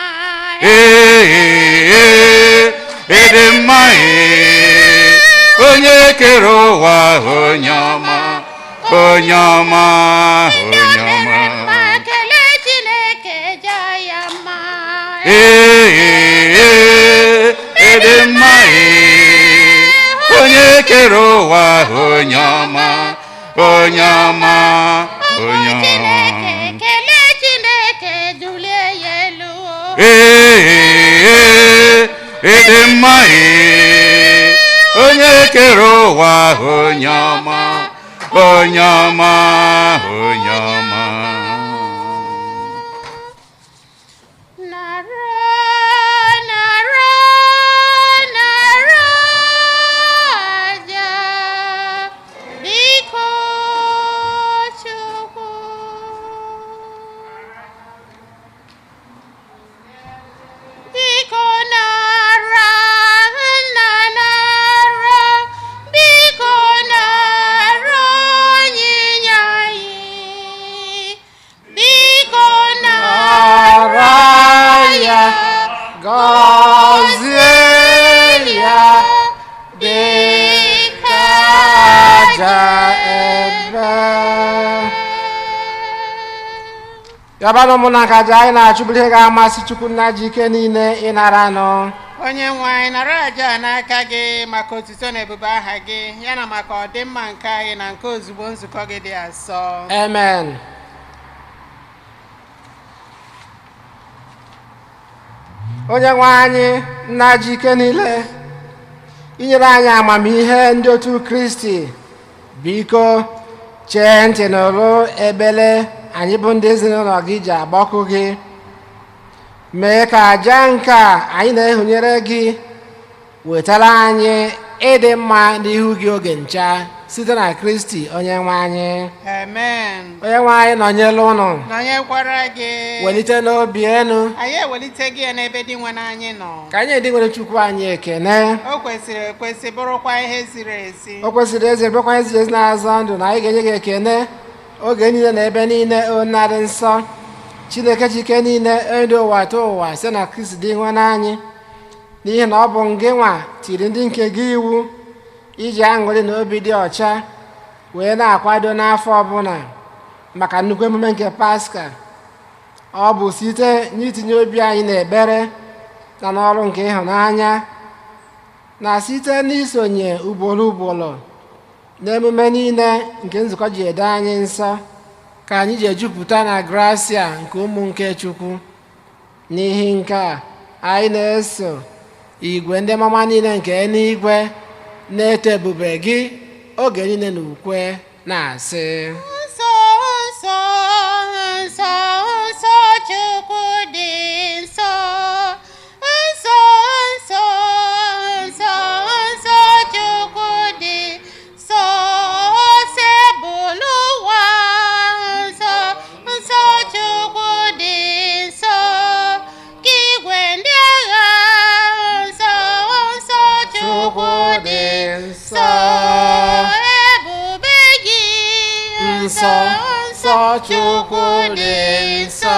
A: ịdị mma onye kere ụwa onye ọma onye ọma onye ọma
C: kele Chineke ja ya mma
A: ịdị mma onye kere ụwa onye ọma onye ọma onye ọma
C: kele Chineke dulie ya elu
A: ịdị mma onye kere ụwa onye ọma onye ọma onye ọma
B: Yabanụ mụ na nkaja anyị na-achụburu ihe ga-amasị Chukwu nna ji ike niile ịnara nụ.
C: Onye nwe anyị nara aja n'aka gị maka otuto na ebube aha gị yana maka ọdịmma nke anyị na nke ozugbo nzukọ gị dị asọ.
B: Amen. Onye nwe anyị nna ji ike niile inyere anyị amamihe ndị otu Kristi, biko chee ntị n'olu ekpere anyị bụ ndị ezinụlọ gị ji agbakọ gị. Mee ka aja nke a anyị na-ehunyere gị wetara anyị ịdị mma n'ihu gị oge ncha site na Kristi onye nwe anyị.
C: Amen.
B: Onye nwe anyị nọnyere ụnụ.
C: Nọnyekwara gị.
B: Welite n'obi enu.
C: Anyị ewelite gị n'ebe dị nwe anyị nọ.
B: Ka anyị dị nwere Chukwu anyị ekene.
C: O kwesịrị ekwesị bụrụkwa ihe ziri ezi.
B: O kwesịrị ezi bụrụkwa ihe ziri ezi na-azọ ndụ na anyị ga-enye gị ekene oge niile na ebe niile o narị nsọ. Chineke chike niile edo ụwa tụ ụwa site na Kristi dị nwe n'anyị, n'ihi na ọ bụ ngị nwa tiri ndị nke gị iwu iji aṅụrị na obi dị ọcha wee na-akwado n'afọ ọbụla maka nnukwu emume nke Paska. Ọ bụ site n'itinye obi anyị n'ekpere na n'ọrụ nke ịhụnanya na site n'isonye ugboro ugboro n'emume niile nke nzukọ ji edo anyị nsọ ka anyị ji ejupụta na gracia nke ụmụ nke Chukwu. N'ihi nke a anyị na-eso igwe ndị mama niile nke eluigwe na-eto ebube gị oge niile na ukwe na-asị:
C: Nsọ, nsọ, nsọ, nsọ Chukwu dị nsọ. Nsọ, nsọ, nsọ, nsọ Chukwu dị nsọ. Sebụlụ ụwa, nsọ, nsọ Chukwu dị nsọ. Ka igwe ndị agha, nsọ, nsọ Chukwu dị nsọ. Ebube gị,
B: nsọ nsọ Chukwu dị nsọ.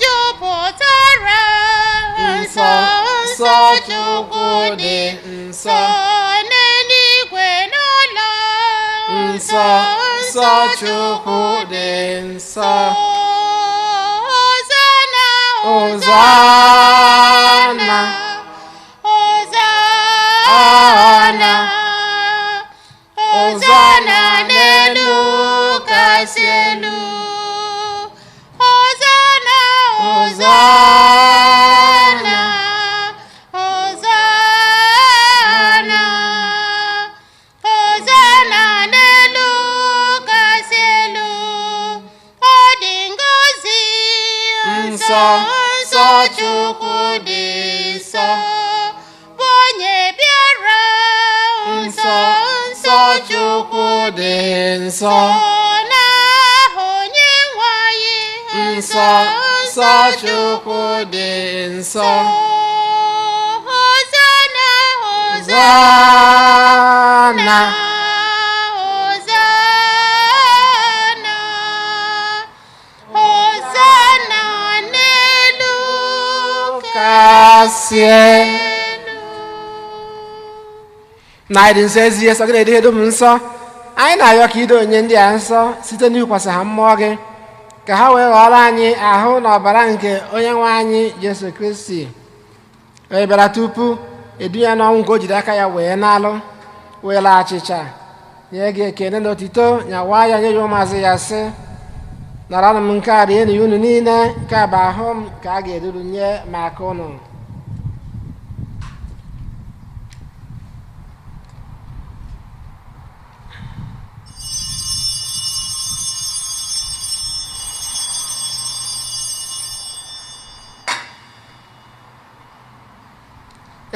C: jupụtara nsọ, nsọ Chukwu dị nsọ. N'eluigwe n'ụlọ,
B: Nsọ nsọ Chukwu dị nsọ.
C: Hozana,
B: Hozana,
C: Hozana, Hozana n'elu kasị elu. Hosana, Hosana, Hosana n'elu kasị elu. Ọ dị ngọzi, nsọ nsọ Chukwu dị nsọ. Bụ onye bịara, nsọ nsọ Chukwu dị nsọ. N'aha onye nwe anyị, nsọ nsọ Chukwu dị nsọ. Hosana, Hosana, Hosana, Hosana n'elu kasị elu.
B: na ịdị nsọ ezi ihe sọ gị na-edu edu m nsọ. Anyị na-arịọ ka ido onye ndị a nsọ site n'ikwasị ha mmụọ gị, ka ha wee ghọrọ anyị ahụ na ọbara nke onye nwe anyị Jesu Kristi. Onye bịara tupu edu ya n'ọnwụ nke o jiri aka ya wee n'alụ, wee laa achịcha nye gị ekene na otito, nyawaa ya nye ya ụmụazụ ya sị, naranụ m nke a rienụ ya unu niile, nke a bụ ahụ m ka a ga-eduru nye maka unu.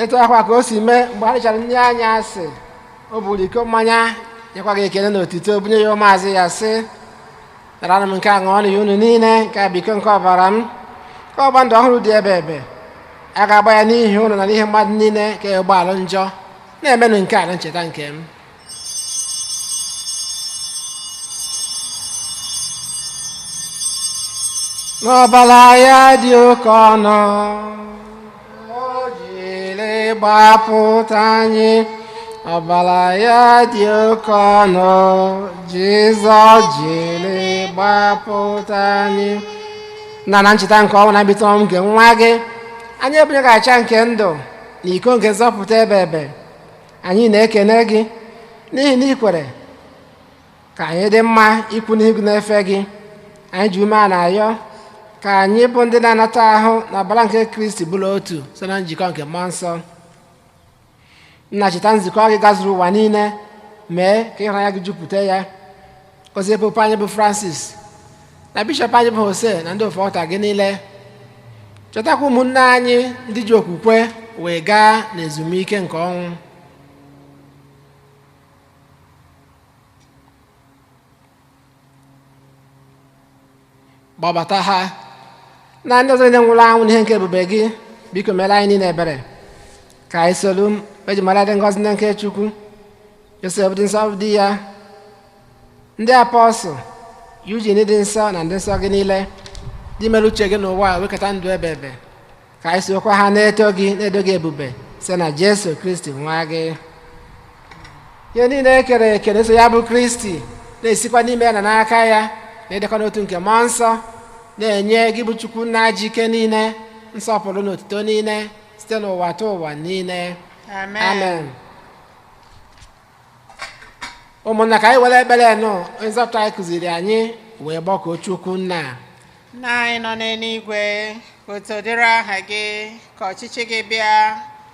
B: Etu akwa ka o si mee mgbe ha rịchara nri anya asị, o buru iko mmanya nyekwa gị ekele na otito, bunye ya ụmụazụ ya sị, naranụ m nke a ṅụọnụ ya unu niile, nke a bụ iko nke ọbara m, ka ọgba ndụ ọhụrụ dị ebe ebe. A ga-agba ya n'ihi unu na n'ihi mmadụ niile, ka ya gbaalụ njọ. Na-emenụ nke a na ncheta nke m. N'ọbara ya dị oke ọnụ, gbapụta anyị. Ọbara ya dị oke ọnụ, Jizọs jiri gbapụta anyị. Na ncheta nke ọnwụ na mbite ọnwụ nke nwa gị, anyị ebunyegacha nke ndụ na iko nke nzọpụta ebe ebe. Anyị na-ekene gị n'ihi na ikwere ka anyị dị mma ikwu n'ihu na-efe gị. Anyị ji ume a na-ayọ ka anyị bụ ndị na-anata ahụ na ọbara nke Kristi bụrụ otu so na njikọ nke mmụọ nsọ. Nna, cheta nzukọ gị gazuru ụwa niile, mee ka ịhụnanya gị jupụta ya. Ozie pope anyị bụ Francis na bishọp anyị bụ Jose na ndị ofe ọta gị niile. Chetakwa ụmụnne anyị ndị ji okwukwe wee gaa n'ezumike nke ọnwụ. Gbabata ha na ndị ọzọ niile nwụrụ anwụ n'ihe nke ebube gị. Biko mere anyị niile ebere ka anyị solu eji mara dị ngọzi nke Chukwu, Josef dị nsọ di ya, ndị apọstụl, Eugene dị nsọ na ndị nsọ gị niile, dị mere uche gị n'ụwa wekọta ndụ ebe ebe. Ka anyị sokwa ha na-eto gị na-edo gị ebube site na Jesu Kristi nwa gị. Ihe niile ekere eke na-eso ya bụ Kristi, na-esikwa n'ime ya na n'aka ya, na-edekọ n'otu nke mmụọ nsọ, na-enye gị bụ Chukwu nna ji ike niile, nsọpụrụ na otuto niile site n'ụwa ta ụwa niile. Amen. Ụmụnna, ka anyị were ekpere nụ onye nzọpụta anyị kụziri anyị wee gbakọọ Chukwu nna.
C: Nna anyị nọ n'eluigwe, ka otu dịrị aha gị, ka ọchịchị gị bịa,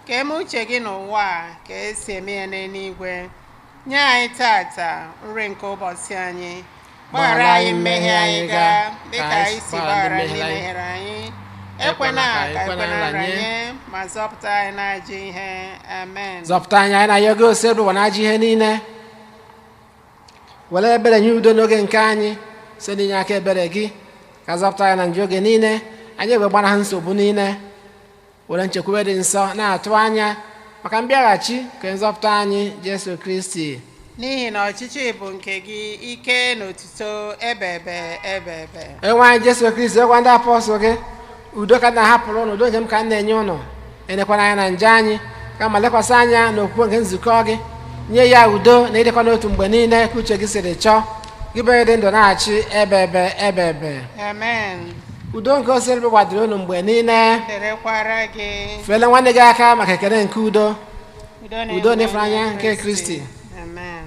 C: ka eme uche gị n'ụwa ka esi eme ya n'eluigwe. Nye anyị tata nri nke ụbọchị anyị. Gbaghara anyị mmehie anyị gaa dịka anyị si gbaghara ndị mehiere anyị. Ekwena ka ekwenara anyị, ma zọpụta anyị n'ajọ ihe. Amen.
B: Zọpụta anyị na ya oge ose ụwa na ajọ ihe niile. Were ebere nye udo n'oge nke anyị site n'inye aka ebere gị, ka zọpụta anyị na njọ oge niile. Anyị wee gbanahụ nsogbu niile, were nchekwube dị nsọ na-atụ anya maka mbịaghachi nke nzọpụta anyị Jesu Kristi.
C: N'ihi na ọchịchị bụ nke gị, ike na otuto ebe ebe ebe ebe.
B: Enwe anyị Jesu Kristi, ekwa ndị apọstụl gị, udo ka na-ahapụrụ ụnụ, udo nke m ka m na-enye ụnụ. Enekwana anya na nje anyị, kama lekwasị anya n'okwukwe nke nzukọ gị. Nye ya udo na ịdịkọ n'otu mgbe niile ka uche gị siri chọọ, gị bụ onye dị ndụ na-achị ebe ebe ebe ebe.
C: Amen.
B: Udo nke osisi gbadoro unu mgbe niile.
C: Dịrịkwara gị.
B: Fele nwanne gị aka maka ekele nke udo na ịfụnanya nke Kristi.
C: Amen.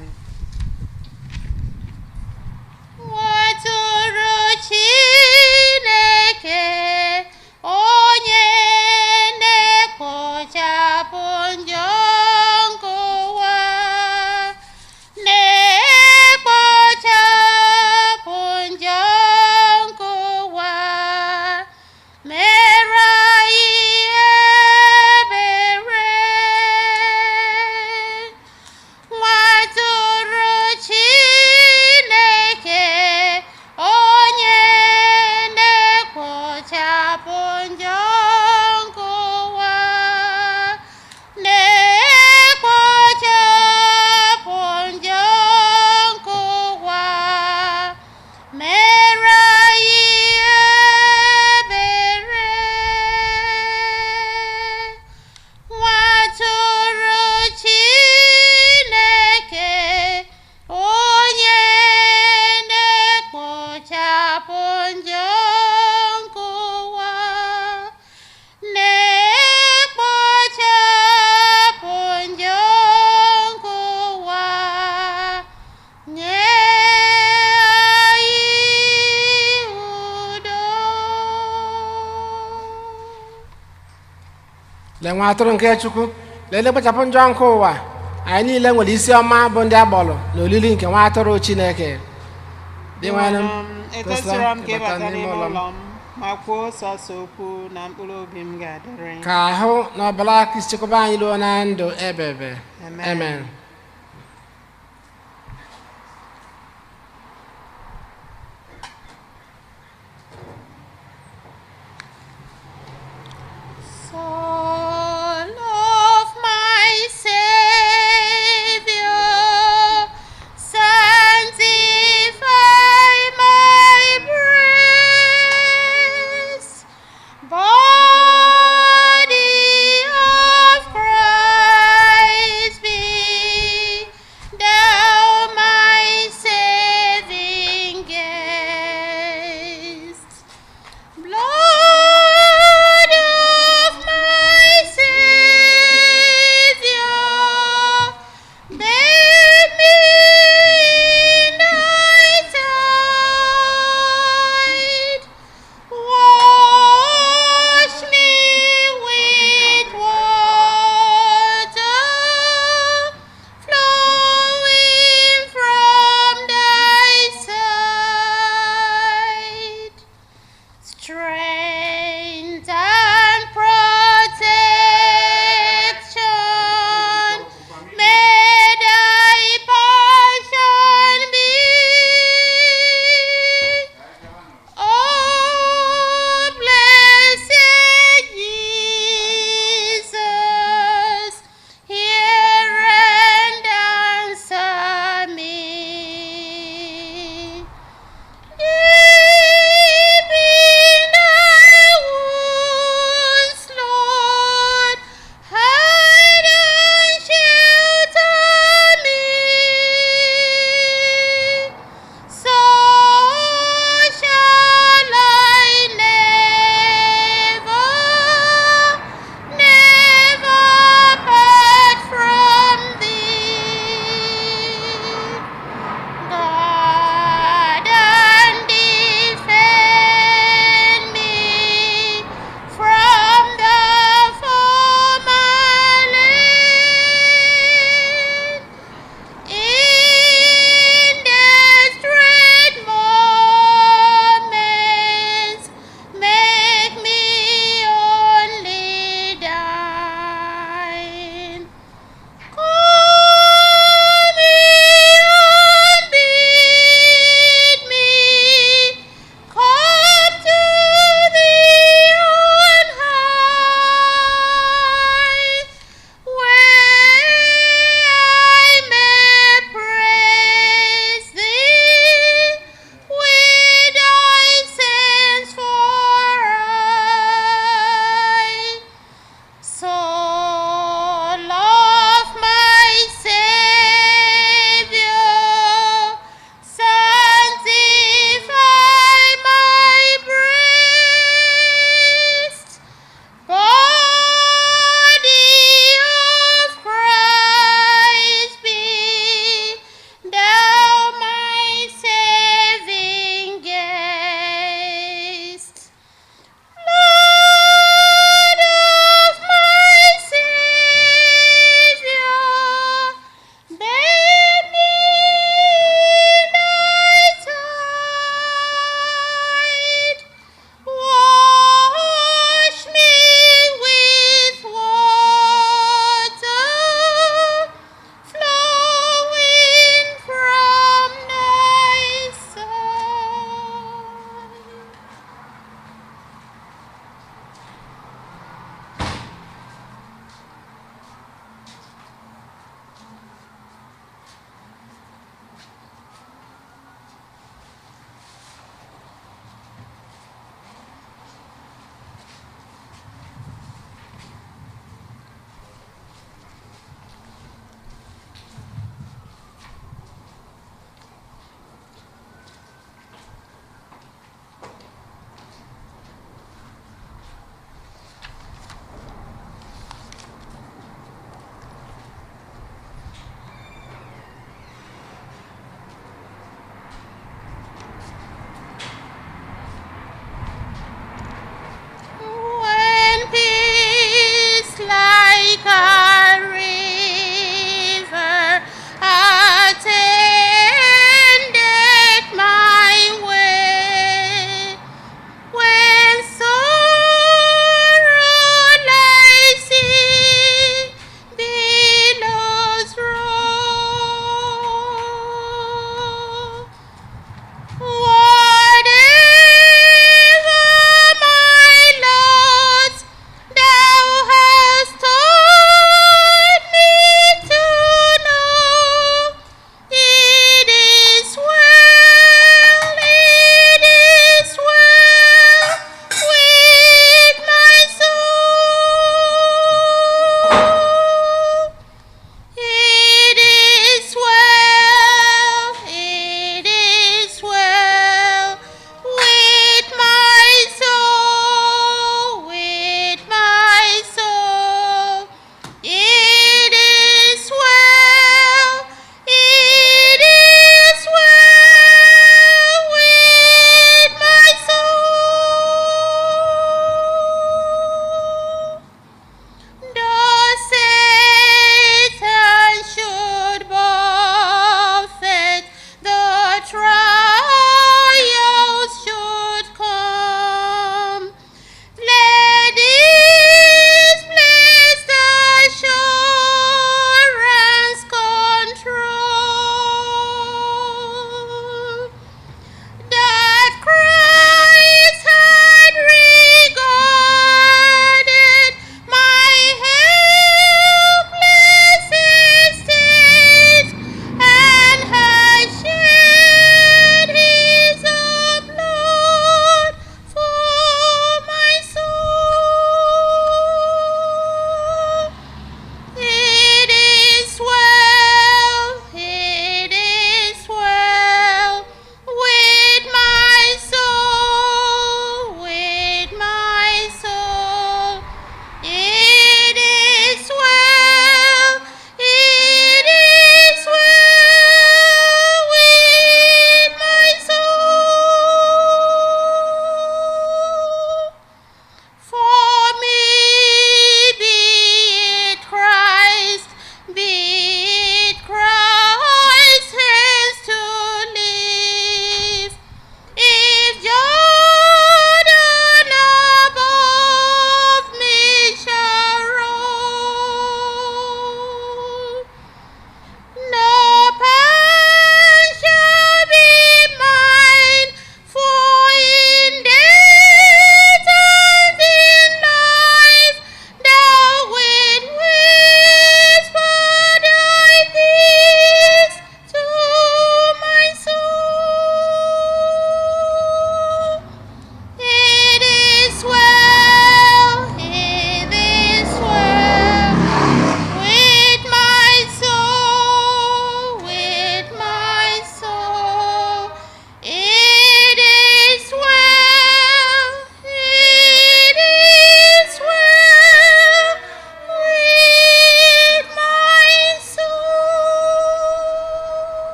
B: lee nwa atụrụ nke Chukwu, lee ndị kpachapụ njọ nke ụwa. Anyị niile nwere isi ọma bụ ndị agbọrọ n'olili nke nwa atụrụ Chineke. Dị nwanne m,
C: etosiri m ka ịbata n'ime ụlọ m ma kwuo sọsọ okwu na mkpụrụ obi m ga-adịrị.
B: ka ahụ na ọbara Kristi chekwaba anyị ruo na ndụ ebebe.
C: Amen.
B: Amen.
C: Soul of my Savior, sanctify my breast. Body of Christ, be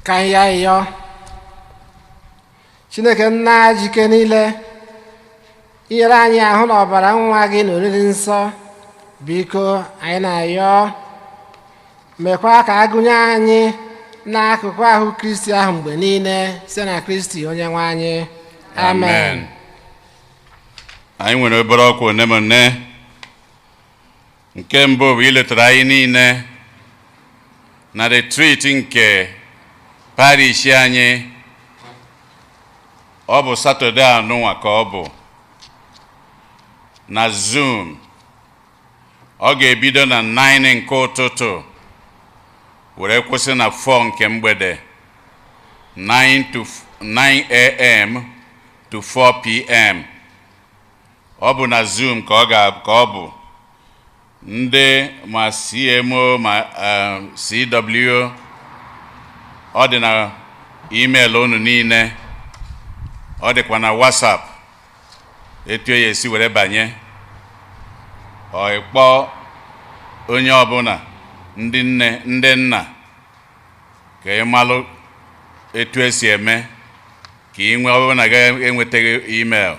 B: ka anyị ya ịyọ. Chineke nna jike niile inyere anyị ahụ na ọbara nwa gị na oriri nsọ, biko anyị na-ayọ mekwa ka agụnye anyị n'akụkụ ahụ Kristi ahụ mgbe niile site na Kristi onye nwe anyị. Amen.
A: Anyị nwere obere ọkwa onemone. Nke mbụ bụ iletara anyị niile na retreat nke parish anyị. Ọ bụ Satọde anụnwa ka ọ bụ na Zoom. Ọ ga-ebido na 9 nke ụtụtụ were kwụsị na 4 nke mgbede, 9 a.m. to 4 p.m. Ọ bụ na Zoom ka ọ bụ. Ndị ma CMO ma CW, ọ dị na email unu niile, ọ dịkwa na WhatsApp, etu ya esi were banye. Ọ ịkpọ onye ọbụla, ndị nne ndị nna, ka ị malụ etu esi eme ka ị nwee ọbụla ga-enwetaghị email,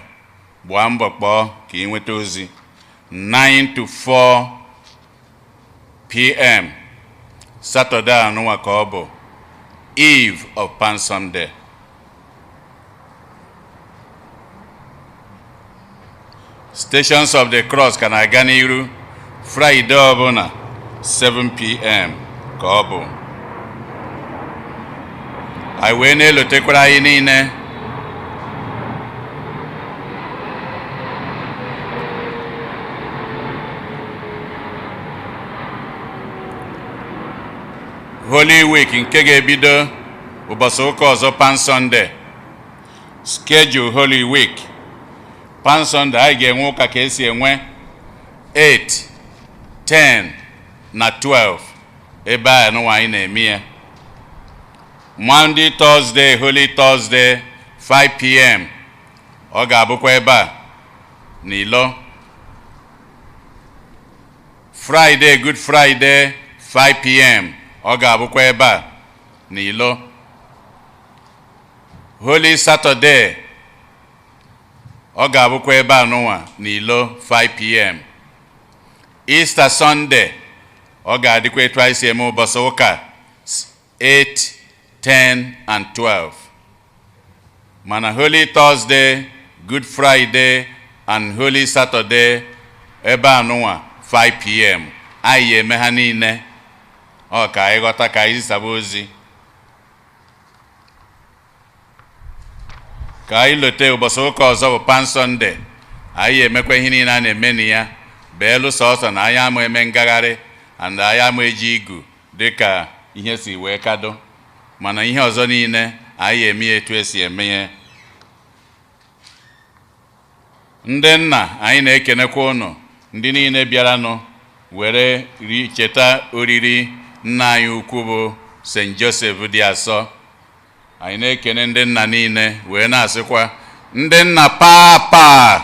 A: gbaa mbọ kpọọ ka ị nweta ozi. 9 to 4 p.m. Saturday anụnwa ka ọ bụ, Eve of Palm Sunday. Stations of the Cross ka na-aga n'iru Friday ọbụla 7 p.m. ka ọ bụ. Anyị wee na-elotekwara anyị niile Holy Week nke ga-ebido ụbọchị ụka ọzọ Palm Sunday. Schedule Holy Week. Palm Sunday anyị ga-enwe ụka ka esi enwe 8, 10 na 12 ebe a nụnwa anyị na-eme ya. Monday, Thursday, Holy Thursday 5 p.m. ọ ga-abụkwa ebe a n'Ilo. Friday, Good Friday 5 p.m. ọ ga-abụkwa ebe a n'Ilo. Holy Saturday ọ ga-abụkwa ebe a nụnwa n'Ilo 5 p.m. Easter Sunday ọ ga-adịkwa etu anyị si eme ụbọchị ụka 8, 10 and 12. Mana Holy Thursday, Good Friday and Holy Saturday ebe a nụnwa 5 p.m. anyị eme ha niile. Ọ ka anyị ghọta ka anyị zisaba ozi. Ka anyị lote ụbọchị ụka ọzọ bụ Palm Sunday. Anyị emekwa ihe niile a na-eme na ya, beelu sọsọ na anyị ama eme ngagharị and anyị ama eji igu dịka ihe si wee kado. Mana ihe ọzọ niile anyị eme etu esi eme ya. Ndị nna anyị na-ekenekwa unu, ndị niile bịaranụ were cheta oriri nna anyị ukwu bụ St. Joseph dị Asọ. Anyị na-ekene ndị nna niile wee na-asịkwa ndị nna papa,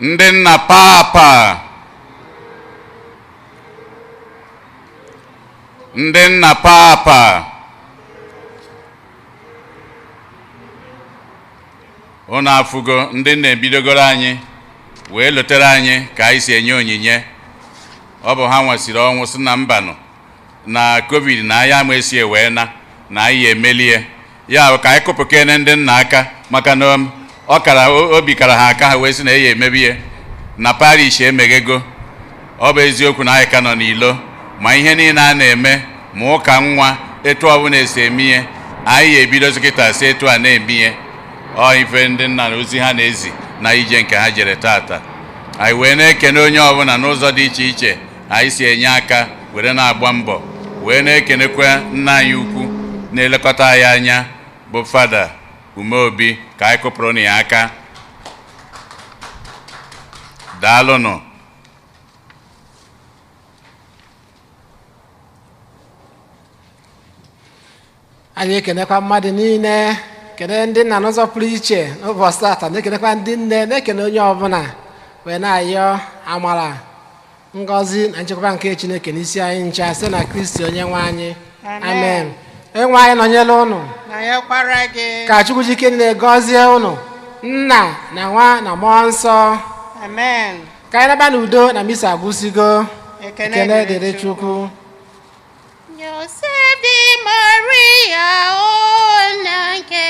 A: ndị nna papa, ndị nna papa. Unu afụgo ndị na-ebidogoro anyị wee lotere anyị ka anyị si enye onyinye. Ọ bụ ha nwesịrị ọnwụ sị na mbanụ na COVID na anyị ama esi wee na anyị emelie ya bụ ka anyị kụpụkene ndị nna aka, maka na obi kara ha aka ha wee sị na eyi emebie na parish emeghego. Ọ bụ eziokwu na anyị ka nọ n'Ilo, ma ihe niile a na-eme ma ụka nwa etu ọbụla esi eme ihe anyị ebidozi kịta si etu a na-eme ihe. Ọ ife ndị nna na ozi ha na-ezi na ije nke ha jere tata. Anyị wee na-ekene onye ọbụla n'ụzọ dị iche iche anyị si enye aka were na-agba mbọ, wee na-ekenekwa nna anyị ukwu na-elekọta anyị anya bụ Fada Umeobi ka anyị kụpụrụ na ya aka. Daalụnụ.
B: Anyị ekenekwa mmadụ niile, kene ndị nna n'ụzọ pụrụ iche n'ụbọchị tata, na-ekenekwa ndị nne, na-ekene onye ọbụla wee na-ayọ amara ngọzi na nchekwaba nke Chineke n'isi anyị ncha site na Kristi onye nwe anyị amen. Enwe anyị nọnyere unu
C: na ya kwara gị.
B: ka Chukwu jike na-egọzie unu Nna na Nwa na Mmụọ Nsọ
C: amen.
B: ka anyị naba n'udo na misa agwụsigo.
C: Ekene
B: dịrị Chukwu.
C: Yosebi Maria, o na nke